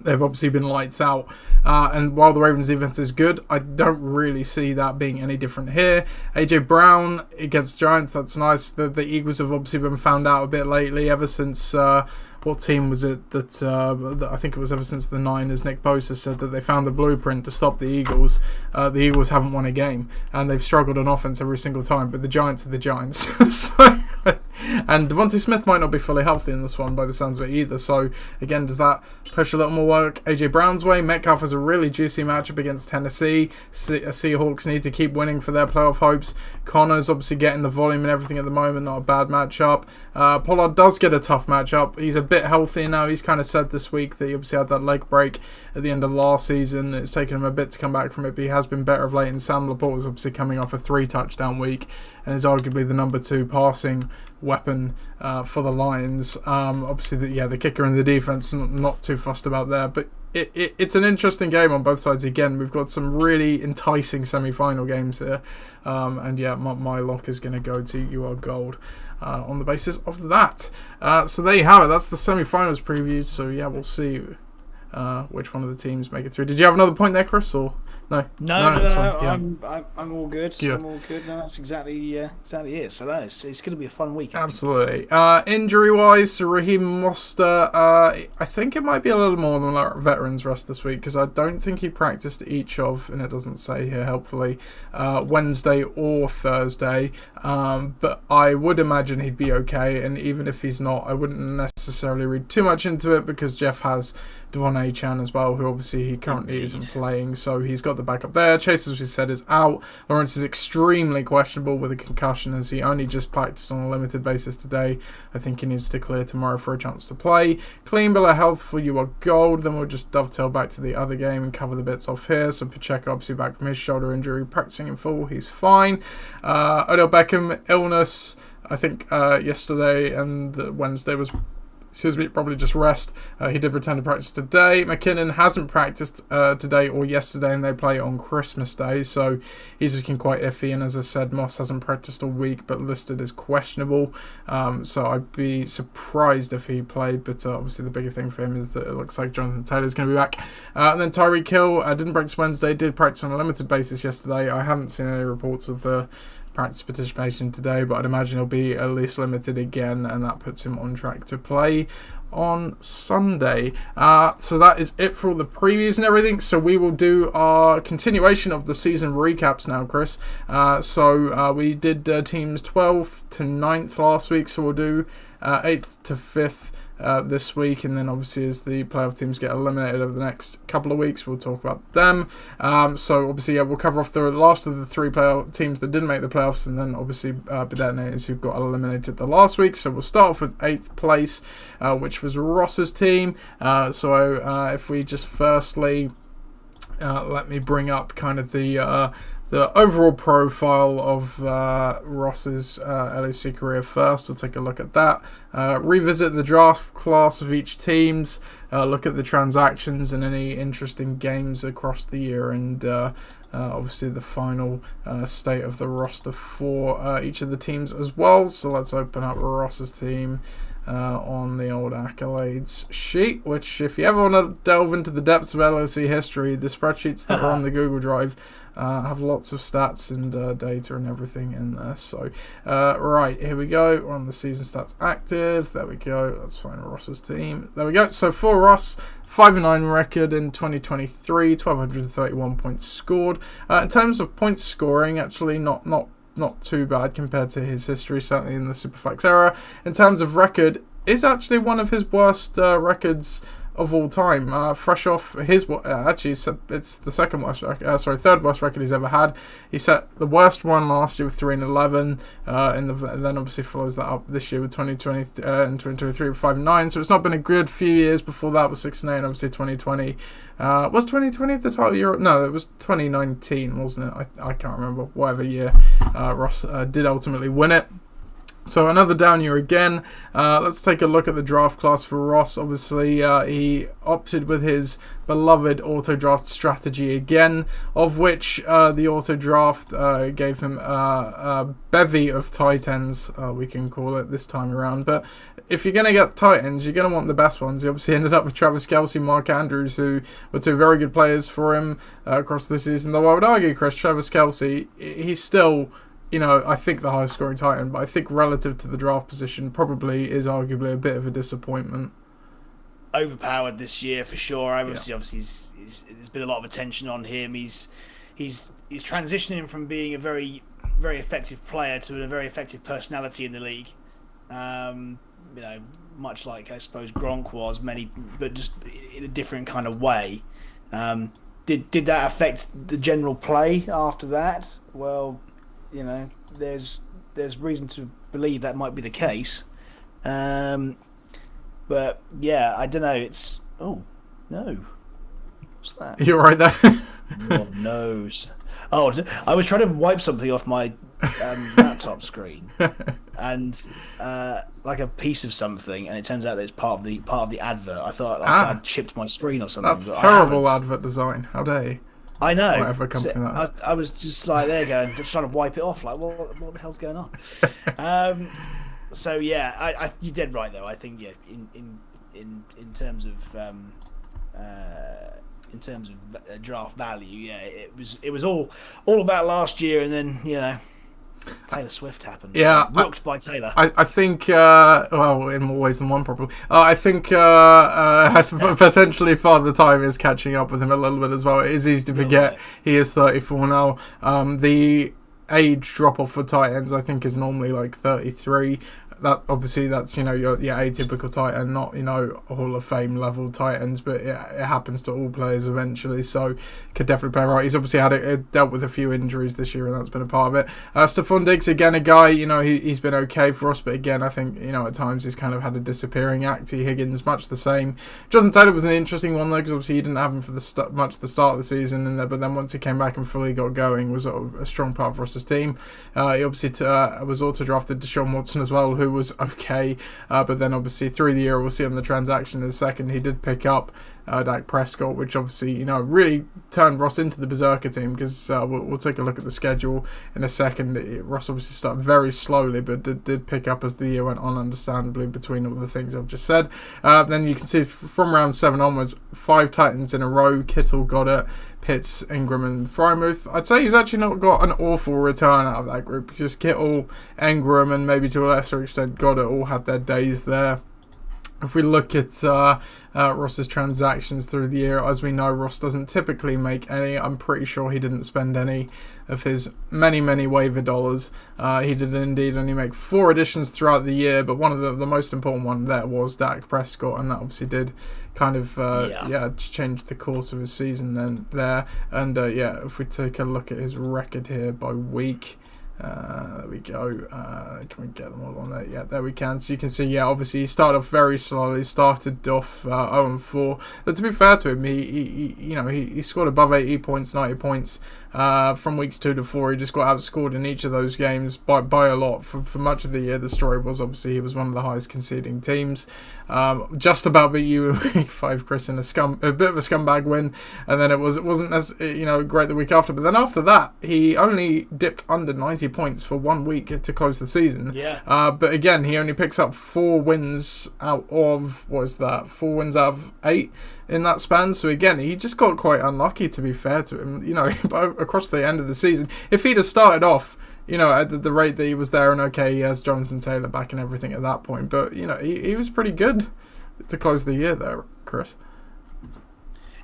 they've obviously been lights out. And while the Ravens defense is good, I don't really see that being any different here. AJ Brown against Giants, that's nice. The Eagles have obviously been found out a bit lately, ever since... what team was it that I think it was ever since the Niners, Nick Bosa said that they found the blueprint to stop the Eagles. The Eagles haven't won a game, and they've struggled on offense every single time, but the Giants are the Giants. And Devontae Smith might not be fully healthy in this one by the sounds of it either, so again, does that push a little more work AJ Brown's way? Metcalf has a really juicy matchup against Tennessee. Seahawks need to keep winning for their playoff hopes. Connor's obviously getting the volume and everything at the moment, not a bad matchup. Pollard does get a tough matchup. He's a bit healthier now. He's kind of said this week that he obviously had that leg break at the end of last season. It's taken him a bit to come back from it, but he has been better of late. And Sam Laporte is obviously coming off a 3-touchdown week and is arguably the number 2 passing weapon for the Lions. Obviously, the kicker and the defense, not too fussed about there, but it's an interesting game on both sides. Again, we've got some really enticing semi-final games here, and my lock is going to go to You Are Gold on the basis of that. So there you have it. That's the semi-finals preview. So we'll see which one of the teams make it through. Did you have another point there, Chris, or no? No. Yeah. I'm all good. Yeah. I'm all good. No, that's exactly it. So it's going to be a fun week. Absolutely. Injury-wise, Raheem Mostert, I think it might be a little more than veterans rest this week, because I don't think he practiced each of, and it doesn't say here helpfully, Wednesday or Thursday. But I would imagine he'd be okay, and even if he's not, I wouldn't necessarily read too much into it, because Jeff has Devon A-Chan as well, who obviously he currently isn't playing, so he's got the backup there. Chase, as we said, is out. Lawrence is extremely questionable with a concussion, as he only just practiced on a limited basis today. I think he needs to clear tomorrow for a chance to play. Clean bill of health for You Are Gold. Then we'll just dovetail back to the other game and cover the bits off here. So Pacheco obviously back from his shoulder injury, practicing in full. He's fine. Odell Beckham, illness. I think yesterday and Wednesday was... probably just rest. He did return to practice today. McKinnon hasn't practiced today or yesterday, and they play on Christmas Day, so he's looking quite iffy. And as I said, Moss hasn't practiced all week, but listed as questionable. So I'd be surprised if he played, but obviously the bigger thing for him is that it looks like Jonathan Taylor's going to be back. And then Tyreek Hill didn't practice Wednesday, did practice on a limited basis yesterday. I haven't seen any reports of the practice participation today, but I'd imagine he'll be at least limited again, and that puts him on track to play on Sunday. So that is it for all the previews and everything. So we will do our continuation of the season recaps now, Chris. So we did teams 12th to 9th last week, so we'll do 8th to 5th this week, and then obviously as the playoff teams get eliminated over the next couple of weeks, we'll talk about them. So obviously we'll cover off the last of the 3 playoff teams that didn't make the playoffs, and then obviously Bedetonators who got eliminated the last week. So we'll start off with 8th place, which was Ross's team. So if we just firstly let me bring up kind of the overall profile of Ross's LOC career first. We'll take a look at that. Revisit the draft class of each teams. Look at the transactions and any interesting games across the year. And obviously the final state of the roster for each of the teams as well. So let's open up Ross's team. on the old accolades sheet, which if you ever want to delve into the depths of LOC history, the spreadsheets that are on the Google Drive have lots of stats and data and everything in there. So, right, here we go. We're on the season stats active. There we go. Let's find Ross's team. There we go. So for Ross, 5-9 record in 2023, 1,231 points scored. In terms of points scoring, actually not too bad compared to his history, certainly in the Superflex era. In terms of record, is actually one of his worst records of all time. Fresh off his actually it's the third worst record he's ever had. He set the worst one last year with 3-11, and then obviously follows that up this year with 2020 and 2023 with 5-9. So it's not been a good few years. Before that was 6-8. Obviously 2020 was 2020 the title year? No, it was 2019, wasn't it? I can't remember. Whatever year Ross did ultimately win it. So another down year again. Let's take a look at the draft class for Ross. Obviously, he opted with his beloved auto draft strategy again, of which the auto draft gave him a bevy of tight ends, we can call it this time around. But if you're going to get tight ends, you're going to want the best ones. He obviously ended up with Travis Kelce, Mark Andrews, who were two very good players for him across the season. Though I would argue, Chris, Travis Kelce, he's still, I think the highest scoring tight end, but I think relative to the draft position, probably is arguably a bit of a disappointment. Overpowered this year for sure. Obviously, there's been a lot of attention on him. He's transitioning from being a very, very effective player to a very effective personality in the league. Much like I suppose Gronk was, but just in a different kind of way. Did that affect the general play after that? Well, there's reason to believe that might be the case. But yeah, I don't know. It's no. What's that? You're right there. Your nose. Oh, I was trying to wipe something off my laptop screen, and like a piece of something, and it turns out that it's part of the advert. I thought I'd chipped my screen or something. That's terrible advert design. How dare you? I know. Whatever company that is. I was just like there going, just trying to wipe it off. Like, what the hell's going on? So yeah, you're dead right though. I think in terms of draft value, it was all about last year, and then Taylor Swift happened. Yeah, so, rooked by Taylor. I think, in more ways than one, probably. I think potentially Father Time is catching up with him a little bit as well. It is easy to forget he is 34 now. The age drop off for tight ends, I think, is normally like 33. That's your atypical tight end, not Hall of Fame level tight ends, but it happens to all players eventually. So could definitely play right. He's obviously dealt with a few injuries this year, and that's been a part of it. Stephon Diggs, again, a guy, he's been okay for us, but again, I think at times he's kind of had a disappearing act. T. Higgins, much the same. Jonathan Taylor was an interesting one though, because obviously he didn't have him for much the start of the season, but then once he came back and fully got going, was a strong part of Ross's team. He obviously was auto drafted Deshaun Watson as well, who was okay, but then obviously through the year, we'll see on the transaction in a second, he did pick up Dak Prescott, which obviously really turned Ross into the Berserker team, because we'll take a look at the schedule in a second. Ross obviously started very slowly, but did pick up as the year went on, understandably, between all the things I've just said. Then you can see from round 7 onwards, 5 Titans in a row. Kittle, Goddard, Pitts, Ingram and Frymouth. I'd say he's actually not got an awful return out of that group, because Kittle, Ingram and maybe to a lesser extent Goddard all had their days there. If we look at Ross's transactions through the year, as we know, Ross doesn't typically make any. I'm pretty sure he didn't spend any of his many waiver dollars. He did indeed only make 4 additions throughout the year, but one of the most important one there was Dak Prescott, and that obviously did kind of change the course of his season then there. And if we take a look at his record here by week, there we go. Can we get them all on there? Yeah, there we can. So you can see, obviously he started off very slowly. Started off 0-4. But to be fair to him, he scored above 80 points, 90 points from weeks 2 to 4. He just got outscored in each of those games by a lot. For much of the year, the story was obviously he was one of the highest conceding teams. Just about beat you in week 5, Chris, in a bit of a scumbag win, and then it wasn't as great the week after. But then after that, he only dipped under 90 90 points for 1 week to close the season. Yeah. But again, he only picks up 4 wins out of, 4 wins out of 8 in that span. So again, he just got quite unlucky, to be fair to him. Across the end of the season, if he'd have started off, at the rate that he was there, and okay, he has Jonathan Taylor back and everything at that point, but he was pretty good to close the year there, Chris.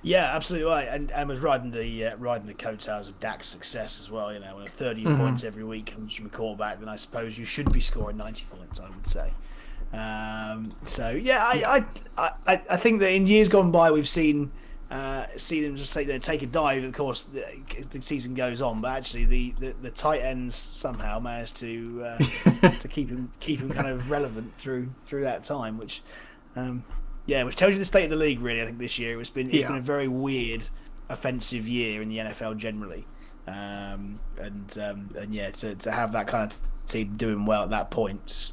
Yeah, absolutely right, and was riding the coattails of Dak's success as well. When 30 points every week comes from a quarterback, then I suppose you should be scoring 90 points, I would say. So yeah, I think that in years gone by we've seen him just take a dive. Of course, the season goes on, but actually the tight ends somehow managed to keep him kind of relevant through that time, which tells you the state of the league. Really, I think this year it's been a very weird offensive year in the NFL generally, to have that kind of team doing well at that point,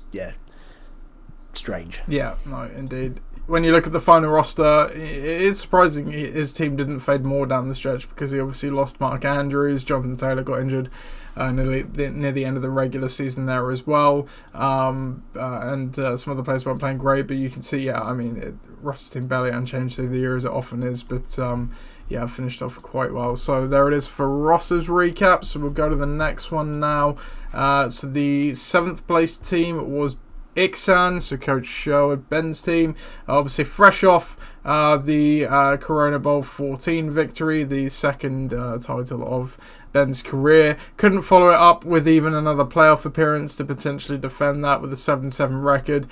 strange. Yeah, no, indeed. When you look at the final roster, it is surprising his team didn't fade more down the stretch, because he obviously lost Mark Andrews. Jonathan Taylor got injured near the end of the regular season there as well. And some other players weren't playing great, but you can see, Ross's team barely unchanged through the year, as it often is. But finished off quite well. So there it is for Ross's recap. So we'll go to the next one now. So the 7th place team was Ixan, so Coach Sherwood, Ben's team, obviously fresh off the Corona Bowl 14 victory, the second title of Ben's career. Couldn't follow it up with even another playoff appearance to potentially defend that with a 7-7 record.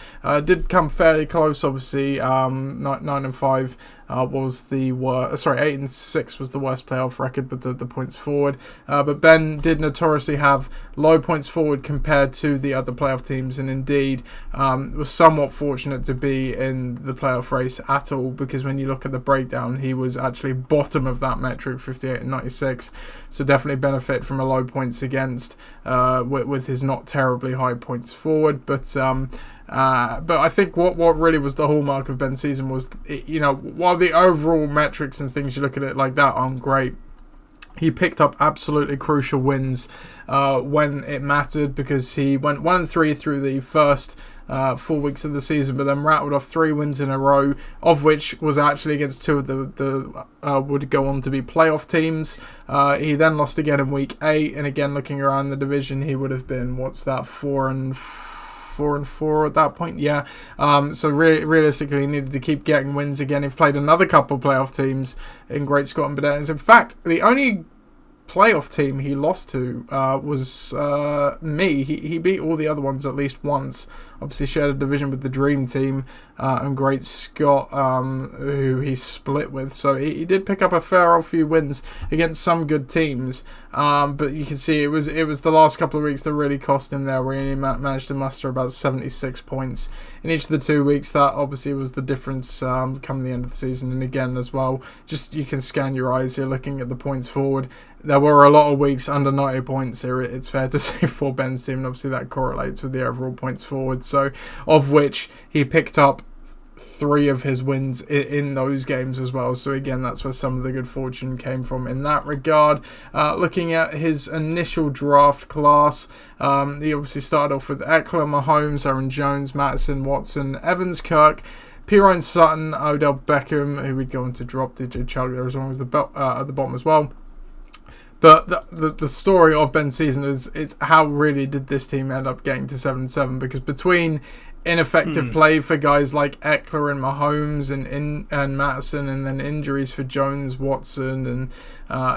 Did come fairly close, obviously. 9-5 was the worst. 8-6 was the worst playoff record, but the points forward. But Ben did notoriously have low points forward compared to the other playoff teams, and indeed was somewhat fortunate to be in the playoff race at all, because when you look at the breakdown, he was actually bottom of that metric, 58 and 96. So definitely benefit from a low points against with his not terribly high points forward. But I think what really was the hallmark of Ben's season was, while the overall metrics and things, you look at it like that, aren't great, he picked up absolutely crucial wins when it mattered, because he went 1-3 through the first 4 weeks of the season, but then rattled off 3 wins in a row, of which was actually against 2 of the would go on to be playoff teams. He then lost again in week 8, and again, looking around the division, he would have been 4-4 at that point. So realistically, he needed to keep getting wins again. He's played another couple playoff teams in Great Scott and Burdett. In fact, the only playoff team he lost to was me. He beat all the other ones at least once. Obviously shared a division with the Dream Team and Great Scott, who he split with. So he did pick up a fair old few wins against some good teams. But you can see it was the last couple of weeks that really cost him there, where he managed to muster about 76 points in each of the 2 weeks. That obviously was the difference come the end of the season. And again as well, just you can scan your eyes here looking at the points forward. There were a lot of weeks under 90 points here, it's fair to say, for Ben's team, and obviously that correlates with the overall points forward. So, of which he picked up 3 of his wins in those games as well. So again, that's where some of the good fortune came from in that regard. Looking at his initial draft class, he obviously started off with Eckler, Mahomes, Aaron Jones, Madison, Watson, Evans, Kirk, Pirine, Sutton, Odell Beckham, who we'd go on to drop DJ Chark there as long as at the bottom as well. But the story of Ben's season is how really did this team end up getting to 7-7, because between ineffective play for guys like Eckler and Mahomes and Madison, and then injuries for Jones, Watson, and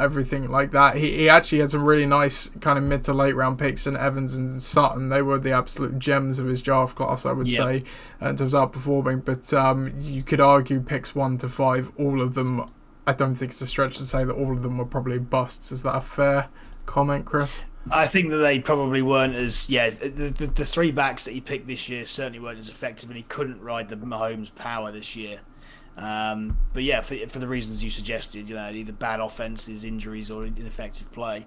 everything like that, he actually had some really nice kind of mid to late round picks in Evans and Sutton. They were the absolute gems of his draft class, I would say, in terms of outperforming. But you could argue picks 1 to 5, all of them, I don't think it's a stretch to say that all of them were probably busts. Is that a fair comment, Chris? I think that they probably weren't as the 3 backs that he picked this year certainly weren't as effective, and he couldn't ride the Mahomes power this year. But yeah, for the reasons you suggested, either bad offenses, injuries, or ineffective play.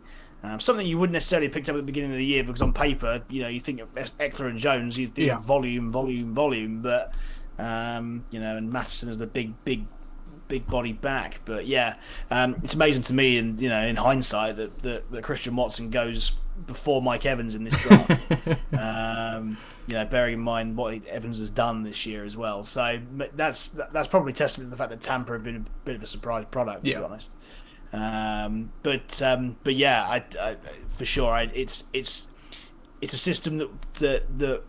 Something you wouldn't necessarily have picked up at the beginning of the year, because on paper, you think of Eckler and Jones, you think volume, but and Mattison is the big big body back. But yeah, it's amazing to me, and in hindsight, that Christian Watson goes before Mike Evans in this draft. Bearing in mind what Evans has done this year as well. So that's probably testament to the fact that Tampa have been a bit of a surprise product, to be honest. But yeah, I for sure, it's a system that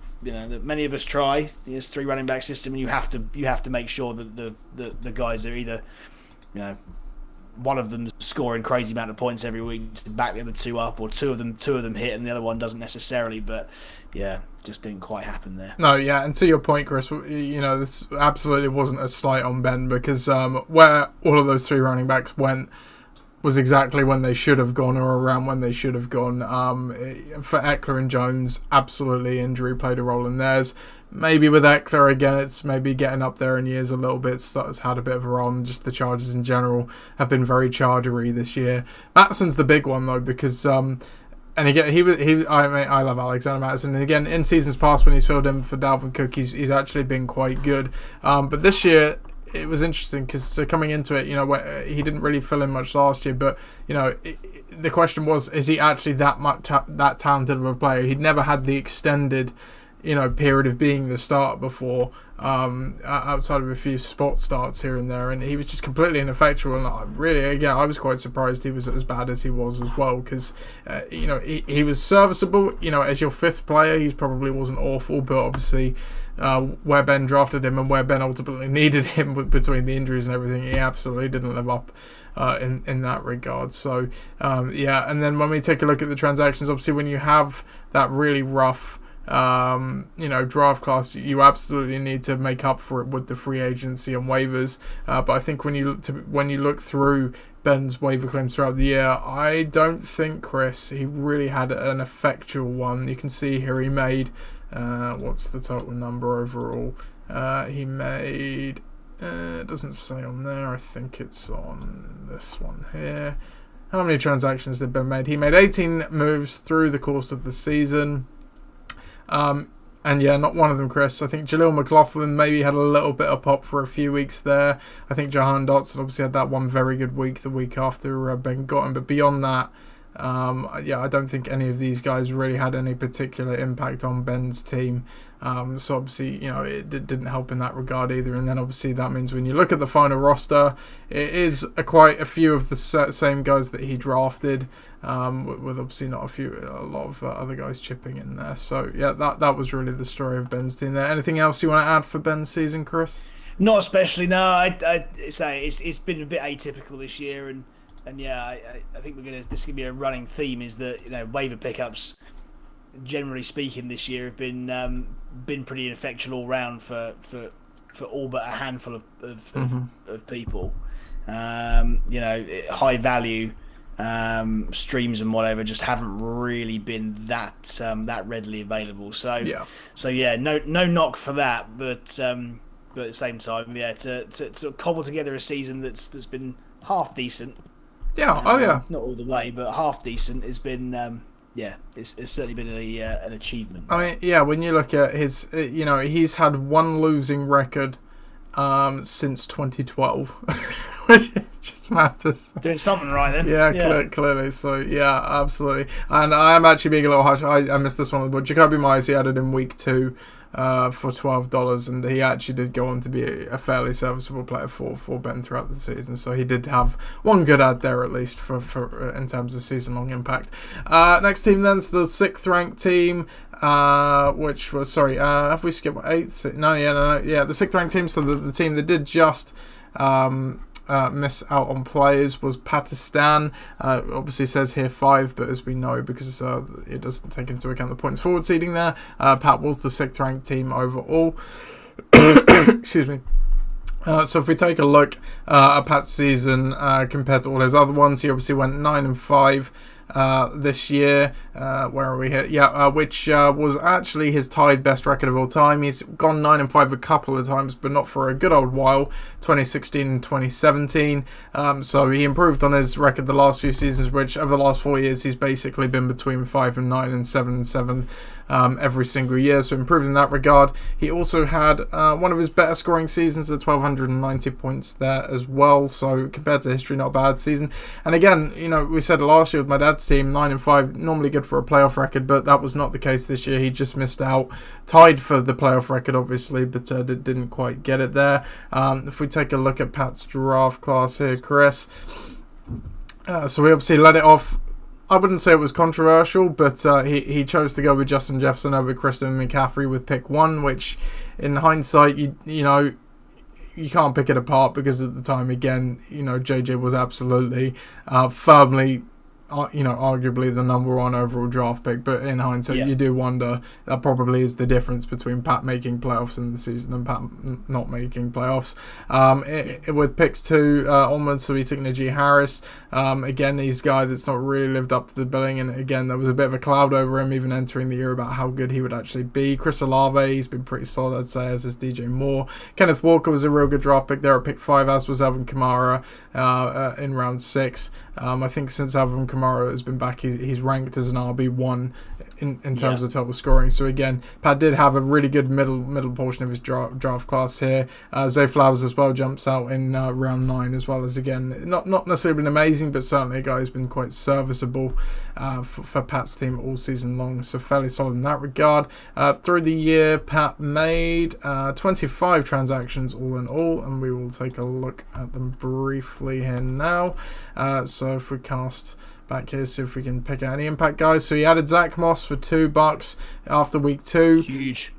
many of us try. It's 3 running back system, and you have to make sure that the guys are either one of them scoring crazy amount of points every week to back the other 2 up, or two of them hit and the other one doesn't necessarily. But yeah, just didn't quite happen there. No, yeah, and to your point, Chris, this absolutely wasn't a slight on Ben, because where all of those 3 running backs went was exactly when they should have gone, or around when they should have gone. For Eckler and Jones, absolutely injury played a role in theirs. Maybe with Eckler, again, it's maybe getting up there in years a little bit. Starts had a bit of a role, and just the Chargers in general have been very Chargery this year. Mattison's the big one, though, because and again, I love Alexander Mattison, and again, in seasons past when he's filled in for Dalvin Cook, he's actually been quite good. But this year, it was interesting because coming into it, he didn't really fill in much last year, but the question was, is he actually that talented of a player? He'd never had the extended period of being the starter before, outside of a few spot starts here and there, and he was just completely ineffectual. And I was quite surprised he was as bad as he was as well, because he was serviceable. As your 5th player, he probably wasn't awful, but obviously where Ben drafted him and where Ben ultimately needed him between the injuries and everything, he absolutely didn't live up in that regard. So and then when we take a look at the transactions, obviously when you have that really rough draft class, you absolutely need to make up for it with the free agency and waivers. But I think when you look through Ben's waiver claims throughout the year, I don't think, Chris, he really had an effectual one. You can see here he made what's the total number overall? He made it doesn't say on there. I think it's on this one here. How many transactions did Ben made? He made 18 moves through the course of the season. And yeah, not one of them, Chris. I think Jaleel McLaughlin maybe had a little bit of pop for a few weeks there. I think Jahan Dotson obviously had that one very good week the week after Ben got him. But beyond that, I don't think any of these guys really had any particular impact on Ben's team. So obviously, it didn't help in that regard either. And then obviously that means when you look at the final roster, it is quite a few of the same guys that he drafted, with obviously not a lot of other guys chipping in there. So yeah, that was really the story of Ben's team there. Anything else you want to add for Ben's season, Chris? Not especially. No, I say it's been a bit atypical this year, and yeah, I think this is gonna be a running theme, is that waiver pickups, generally speaking, this year have been pretty ineffectual all round for all but a handful of people. High value streams and whatever just haven't really been that readily available. So yeah, no knock for that, but at the same time, yeah, to cobble together a season that's been half decent. Yeah, not all the way, but half decent has been. It's certainly been an achievement. I mean, yeah, when you look at his, he's had one losing record since 2012, which is just matters. Doing something right then. Yeah. Clearly. So, yeah, absolutely. And I am actually being a little harsh. I missed this one, but Jacoby Myers, he added in week 2 for $12, and he actually did go on to be a fairly serviceable player for Ben throughout the season. So he did have one good ad there, at least for in terms of season-long impact. Next team then's the 6th ranked team, which was have we skipped 8th? No, the 6th ranked team. So the team that did just miss out on players was Pakistan. Obviously says here 5, but as we know, because it doesn't take into account the points forward seeding there, Pat was the 6th ranked team overall. Excuse me. So if we take a look at Pat's season compared to all his other ones, he obviously went 9-5. this year. Where are we here? Yeah, which was actually his tied best record of all time. He's gone 9-5 a couple of times, but not for a good old while. 2016 and 2017. So he improved on his record the last few seasons, which over the last 4 years he's basically been between 5-9 and 7-7 every single year. So improved in that regard. He also had one of his better scoring seasons at 1,290 points there as well. So compared to history, not a bad season. And again, we said last year with my dad's team, 9-5, normally good for a playoff record, but that was not the case this year. He just missed out. Tied for the playoff record, obviously, but didn't quite get it there. If we take a look at Pat's draft class here, Chris. So we obviously led it off. I wouldn't say it was controversial, but he chose to go with Justin Jefferson over Christian McCaffrey with pick 1, which in hindsight, you can't pick it apart because at the time, again, JJ was absolutely firmly, arguably the number 1 overall draft pick. But in hindsight, you do wonder that probably is the difference between Pat making playoffs in the season and Pat not making playoffs. With picks 2 onwards, so we took Najee Harris. Again, he's a guy that's not really lived up to the billing, and again, there was a bit of a cloud over him even entering the year about how good he would actually be. Chris Olave, he's been pretty solid, I'd say, as is DJ Moore. Kenneth Walker was a real good draft pick there at pick 5, as was Alvin Kamara in round 6. I think since Alvin Kamara has been back, he's ranked as an RB1 in terms of total scoring. So again, Pat did have a really good middle portion of his draft class here. Zay Flowers as well jumps out in round 9 as well, as again, not necessarily been amazing, but certainly a guy who's been quite serviceable for Pat's team all season long. So fairly solid in that regard. Through the year, Pat made 25 transactions all in all, and we will take a look at them briefly here now. So if we cast back here, see if we can pick out any impact guys. So he added Zach Moss for $2 after week 2. Huge.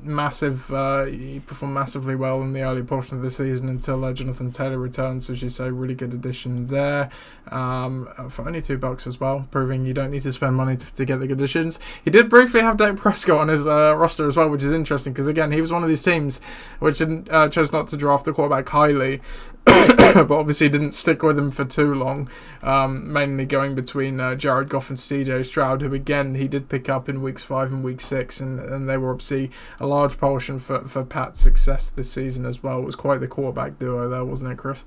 Massive. He performed massively well in the early portion of the season until Jonathan Taylor returns. So as you say, really good addition there. For only $2 as well, proving you don't need to spend money to get the good additions. He did briefly have Dak Prescott on his roster as well, which is interesting because again, he was one of these teams which chose not to draft the quarterback highly. But obviously didn't stick with him for too long, mainly going between Jared Goff and CJ Stroud, who again he did pick up in weeks 5 and week 6, and they were obviously a large portion for Pat's success this season as well. It was quite the quarterback duo there, wasn't it, Chris?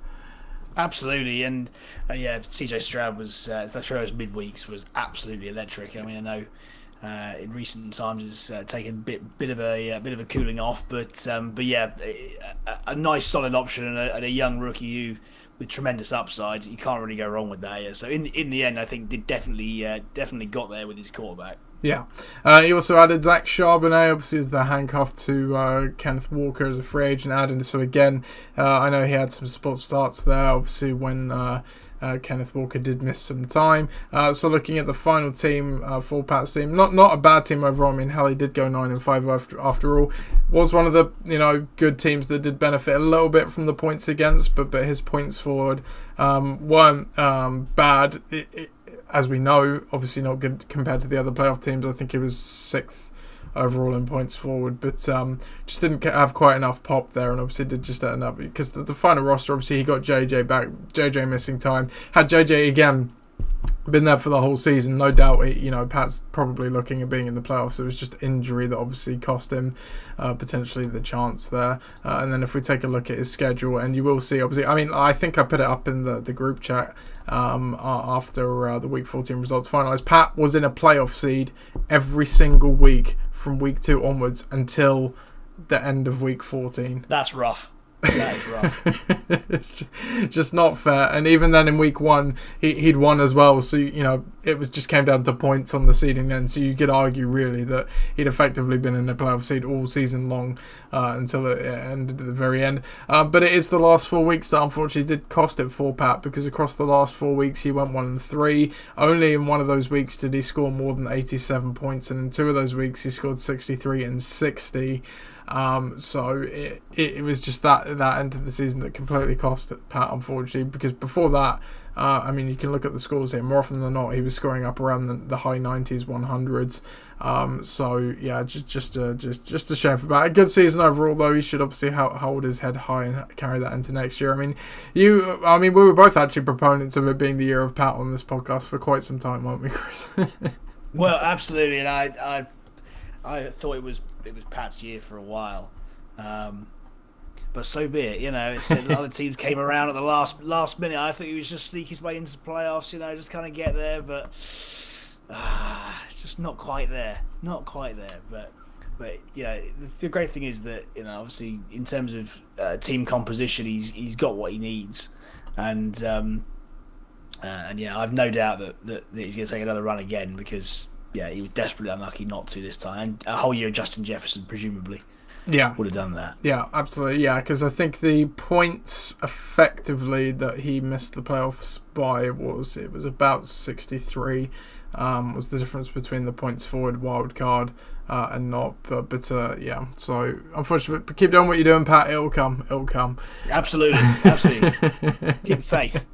Absolutely, and CJ Stroud was through those midweeks was absolutely electric. I mean, I know in recent times it's taken a bit of a cooling off, but yeah, a nice solid option and a young rookie who with tremendous upside. You can't really go wrong with that. Yeah. So in the end, I think did definitely got there with his quarterback. Yeah. He also added Zach Charbonnet, obviously, as the handcuff to Kenneth Walker as a free agent added. So again, I know he had some spot starts there, obviously, when Kenneth Walker did miss some time. So looking at the final team for Pat's team, not a bad team overall. I mean, hell, he did go 9-5 after all. Was one of the good teams that did benefit a little bit from the points against, but his points forward weren't bad. As we know, obviously not good compared to the other playoff teams. I think he was 6th overall in points forward, but just didn't have quite enough pop there, and obviously did just end up because the final roster, obviously he got JJ back, JJ missing time. Had JJ again been there for the whole season, no doubt Pat's probably looking at being in the playoffs. It was just injury that obviously cost him potentially the chance there. And then if we take a look at his schedule, and you will see, obviously, I mean, I think I put it up in the group chat after the week 14 results finalised. Pat was in a playoff seed every single week from week 2 onwards until the end of week 14. That's rough. That is rough. It's just not fair. And even then in week 1 he'd won as well, so it was just came down to points on the seeding then, so you could argue really that he'd effectively been in a playoff seed all season long until it ended at the very end. But it is the last 4 weeks that unfortunately did cost it for Pat, because across the last 4 weeks he went 1-3. Only in one of those weeks did he score more than 87 points, and in 2 of those weeks he scored 63 and 60. So it was just that end of the season that completely cost Pat, unfortunately, because before that I mean, you can look at the scores here. More often than not, he was scoring up around the high 90s, 100s. So yeah, just a shame for that. A good season overall, though. He should obviously hold his head high and carry that into next year. I mean, we were both actually proponents of it being the year of Pat on this podcast for quite some time, weren't we, Chris? Well, absolutely, and I thought it was Pat's year for a while, but so be it. It's other teams came around at the last minute. I think he was just sneak his way into the playoffs. Just kind of get there, but just not quite there. But the great thing is that obviously in terms of team composition, he's got what he needs, and yeah, I've no doubt that he's going to take another run again because he was desperately unlucky not to this time. And a whole year of Justin Jefferson presumably would have done that. Yeah, absolutely. Yeah, because I think the points effectively that he missed the playoffs by was about 63. Was the difference between the points forward wild card and not, but yeah. So unfortunately, but keep doing what you're doing, Pat. It'll come. Absolutely. Keep faith.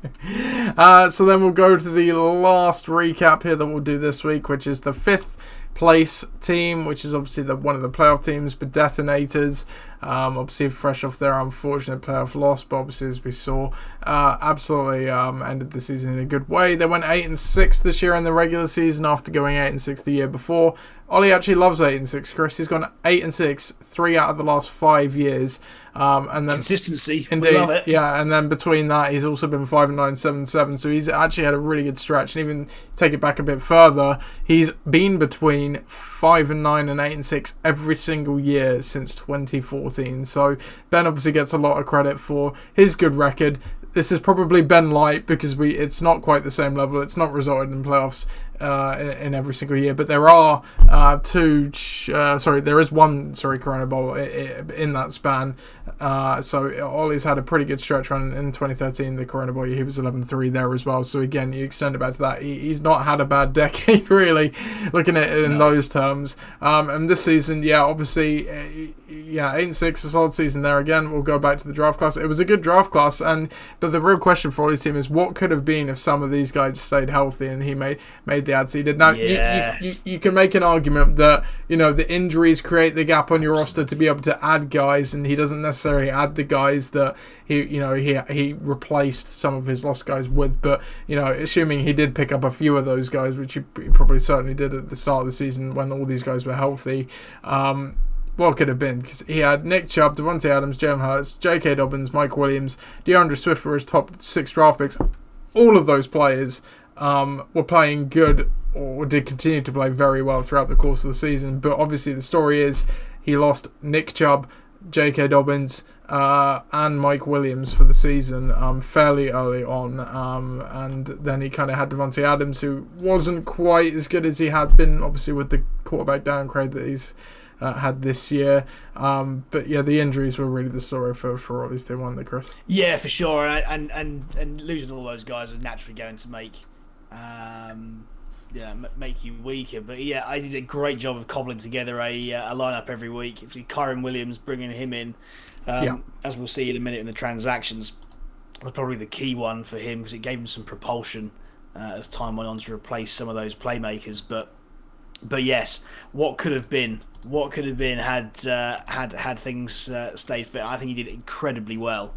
So then we'll go to the last recap here that we'll do this week, which is the 5th place team, which is obviously one of the playoff teams, but Detonators. Obviously fresh off their unfortunate playoff loss, but obviously as we saw, absolutely ended the season in a good way. They went 8-6 this year in the regular season after going 8-6 the year before. Ollie actually loves 8-6, Chris. He's gone 8-6 3 out of the last 5 years. And then consistency, indeed, we love it. Yeah, and then between that, he's also been 5-9, 7-7. So he's actually had a really good stretch. And even take it back a bit further, he's been between 5-9 and 8-6 every single year since 2014. So Ben obviously gets a lot of credit for his good record. This is probably Ben light because it's not quite the same level. It's not resulted in playoffs in every single year, but there are there is one Corona Bowl in that span. So Ollie's had a pretty good stretch run in 2013, the Corona Bowl year. He was 11-3 there as well. So again, you extend it back to that. He's not had a bad decade, really, looking at it in those terms. And this season, obviously, 8-6, a solid season there again. We'll go back to the draft class. It was a good draft class, but the real question for Ollie's team is what could have been if some of these guys stayed healthy and he made the ads he did. Now, you can make an argument that, the injuries create the gap on your roster to be able to add guys, and he doesn't necessarily add the guys that he replaced some of his lost guys with. But, assuming he did pick up a few of those guys, which he probably certainly did at the start of the season when all these guys were healthy, what could have been? Because he had Nick Chubb, Devontae Adams, Jalen Hurts, J.K. Dobbins, Mike Williams, DeAndre Swift were his top 6 draft picks. All of those players were playing good or did continue to play very well throughout the course of the season. But obviously the story is he lost Nick Chubb, J.K. Dobbins, and Mike Williams for the season fairly early on. And then he kind of had Devontae Adams, who wasn't quite as good as he had been, obviously, with the quarterback downgrade that he's had this year. But yeah, the injuries were really the story for Ollie's team, weren't they, Chris? Yeah, for sure. And losing all those guys are naturally going to make you weaker. But yeah, I did a great job of cobbling together a lineup every week. If Kyron Williams, bringing him in, as we'll see in a minute in the transactions, was probably the key one for him because it gave him some propulsion as time went on to replace some of those playmakers. But yes, what could have been had things stayed fit. I think he did incredibly well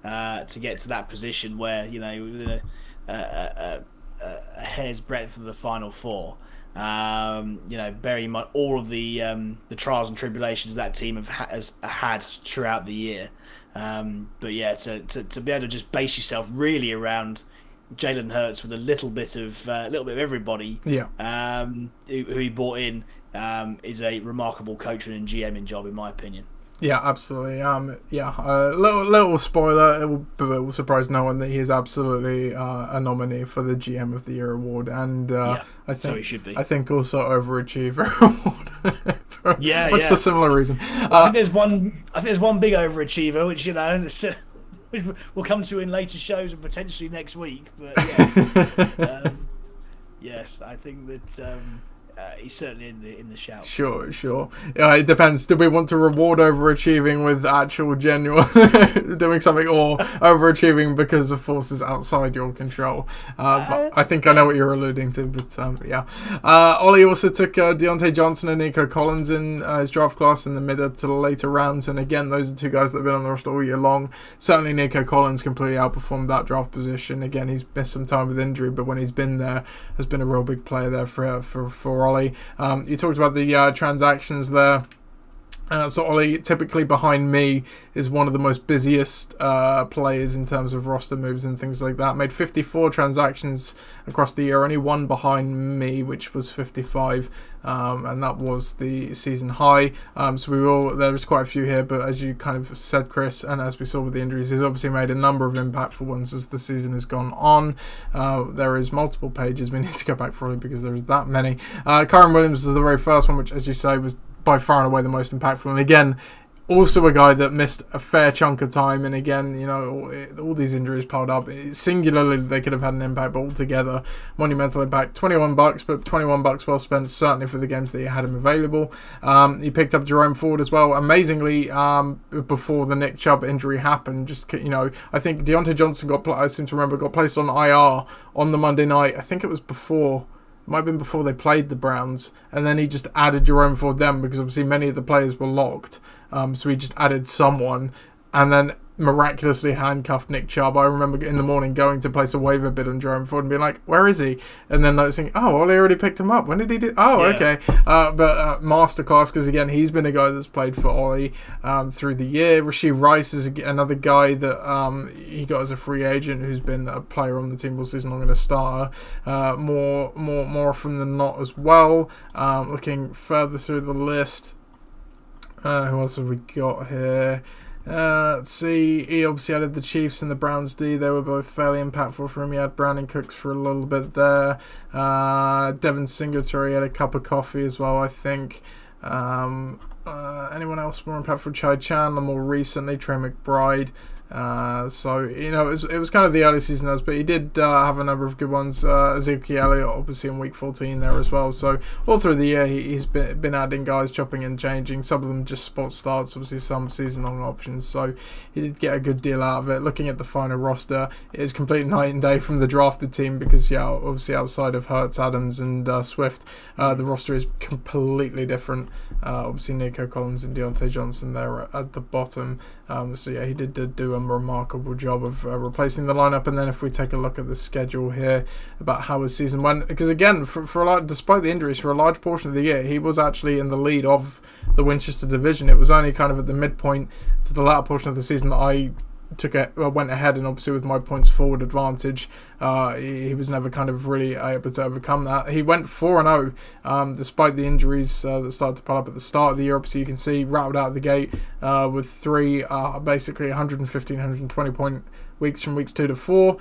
to get to that position where within a hair's breadth of the final 4. Bearing in mind all of the trials and tribulations that team has had throughout the year. But yeah, to be able to just base yourself really around Jalen Hurts with a little bit of everybody, who he brought in, is a remarkable coaching and GMing job, in my opinion. Yeah, absolutely. Little spoiler, it will surprise no one that he is absolutely a nominee for the GM of the Year award, and I think so he should be. I think also overachiever award. For much a similar reason. I think there's one big overachiever, which we'll come to in later shows and potentially next week. But yes, yes, I think that he's certainly in the shout. Sure. It depends. Do we want to reward overachieving with actual genuine doing something, or overachieving because of forces outside your control? But I think I know what you're alluding to. But yeah, Ollie also took Deontay Johnson and Nico Collins in his draft class in the mid to the later rounds, and again, those are two guys that have been on the roster all year long. Certainly, Nico Collins completely outperformed that draft position. Again, he's missed some time with injury, but when he's been there, has been a real big player there for Ollie. You talked about the transactions there. So Ollie, typically behind me, is one of the most busiest players in terms of roster moves and things like that. Made 54 transactions across the year, only one behind me, which was 55, and that was the season high. So there was quite a few here, but as you kind of said, Chris, and as we saw with the injuries, he's obviously made a number of impactful ones as the season has gone on. There is multiple pages. We need to go back for Ollie because there's that many. Kyron Williams was the very first one, which, as you say, was by far and away the most impactful, and again, also a guy that missed a fair chunk of time, and again, all these injuries piled up. Singularly, they could have had an impact, but altogether, monumental impact. $21, but $21 well spent, certainly for the games that he had him available. He picked up Jerome Ford as well, amazingly, before the Nick Chubb injury happened. I think Deontay Johnson I seem to remember, got placed on IR on the Monday night. I think it was might have been before they played the Browns, and then he just added Jerome Ford then, because obviously many of the players were locked, so he just added someone, and then miraculously handcuffed Nick Chubb. I remember in the morning going to place a waiver bid on Jerome Ford and being like, where is he? And then noticing, Ollie already picked him up. When did he do? Okay. But masterclass, because again, he's been a guy that's played for Ollie through the year. Rasheed Rice is another guy that he got as a free agent, who's been a player on the team all season long and a starter more often than not as well. Looking further through the list, who else have we got here? Let's see, he obviously added the Chiefs and the Browns D. They were both fairly impactful for him. He had Browning Cooks for a little bit there. Devin Singletary had a cup of coffee as well, I think. Anyone else more impactful? Chai Chandler more recently, Trey McBride. So it was kind of the early season but he did have a number of good ones. Ezekiel Elliott obviously in week 14 there as well. So all through the year he's been adding guys, chopping and changing. Some of them just spot starts, obviously some season long options. So he did get a good deal out of it. Looking at the final roster, it is complete night and day from the drafted team, because obviously outside of Hurts, Adams and Swift, the roster is completely different. Obviously Nico Collins and Deontay Johnson there at the bottom. So he did do a remarkable job of replacing the lineup. And then if we take a look at the schedule here about how his season went, because again, despite the injuries, for a large portion of the year, he was actually in the lead of the Winchester division. It was only kind of at the midpoint to the latter portion of the season that I went ahead, and obviously with my points forward advantage, he was never kind of really able to overcome that. He went 4-0 despite the injuries that started to pile up at the start of the year. Obviously you can see rattled out of the gate with three basically 115, 120 point weeks from weeks 2 to 4.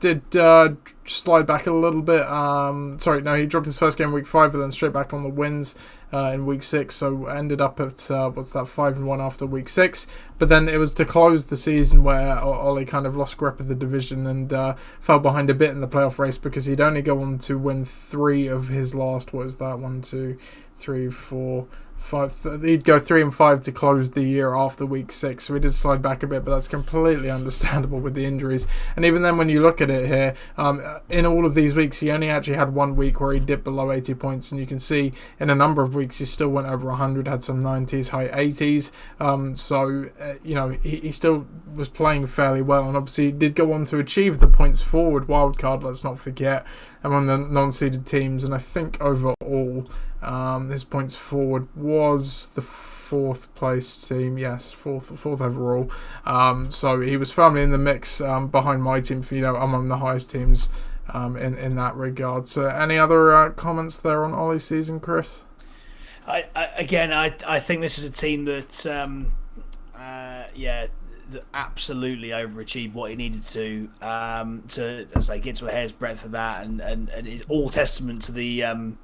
Did slide back a little bit. He dropped his first game week 5, but then straight back on the wins in week 6, so ended up at 5-1 after week 6. But then it was to close the season where Ollie kind of lost grip of the division and fell behind a bit in the playoff race, because he'd only go on to win 3 of his last, 1, 2, 3, 4, 5. He'd go 3-5 to close the year after week 6, so he did slide back a bit, but that's completely understandable with the injuries. And even then, when you look at it here, in all of these weeks, he only actually had 1 week where he dipped below 80 points, and you can see in a number of weeks he still went over 100, had some 90s, high 80s. He still was playing fairly well, and obviously did go on to achieve the points forward wildcard, let's not forget, among the non-seeded teams. And I think overall his points forward was the 4th place team, yes, fourth overall. So he was firmly in the mix behind my team for among the highest teams in that regard. So any other comments there on Ollie's season, Chris? I think this is a team that that absolutely overachieved what he needed to get to a hair's breadth of that, and it's all testament to the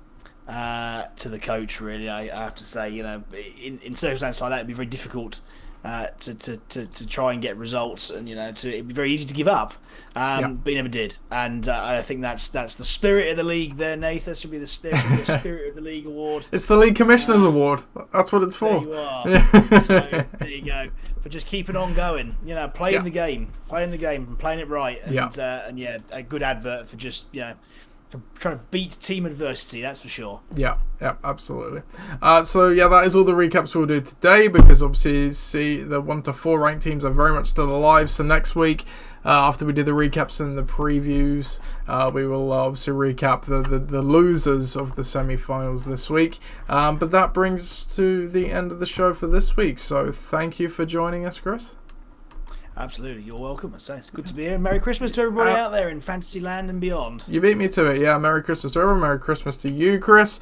coach, really. I have to say, in circumstances like that, it'd be very difficult to try and get results, and it'd be very easy to give up, but he never did. And I think that's the spirit of the league. There, Nathan, this should be the spirit of the league award. It's the League Commissioners Award. That's what it's for. There you are. So there you go, for just keeping on going. Playing the game, and playing it right, and a good advert for just for trying to beat team adversity, that's for sure. Yeah, absolutely. So that is all the recaps we'll do today, because obviously the 1 to 4 ranked teams are very much still alive. So next week, after we do the recaps and the previews, we will obviously recap the losers of the semi-finals this week. But that brings us to the end of the show for this week. So thank you for joining us, Chris. Absolutely, you're welcome. It's good to be here. Merry Christmas to everybody out there in Fantasyland and beyond. You beat me to it, yeah. Merry Christmas to everyone. Merry Christmas to you, Chris.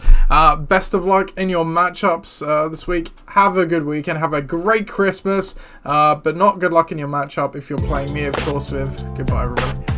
Best of luck in your matchups this week. Have a good weekend. Have a great Christmas, but not good luck in your matchup if you're playing me, of course, with. Goodbye, everybody.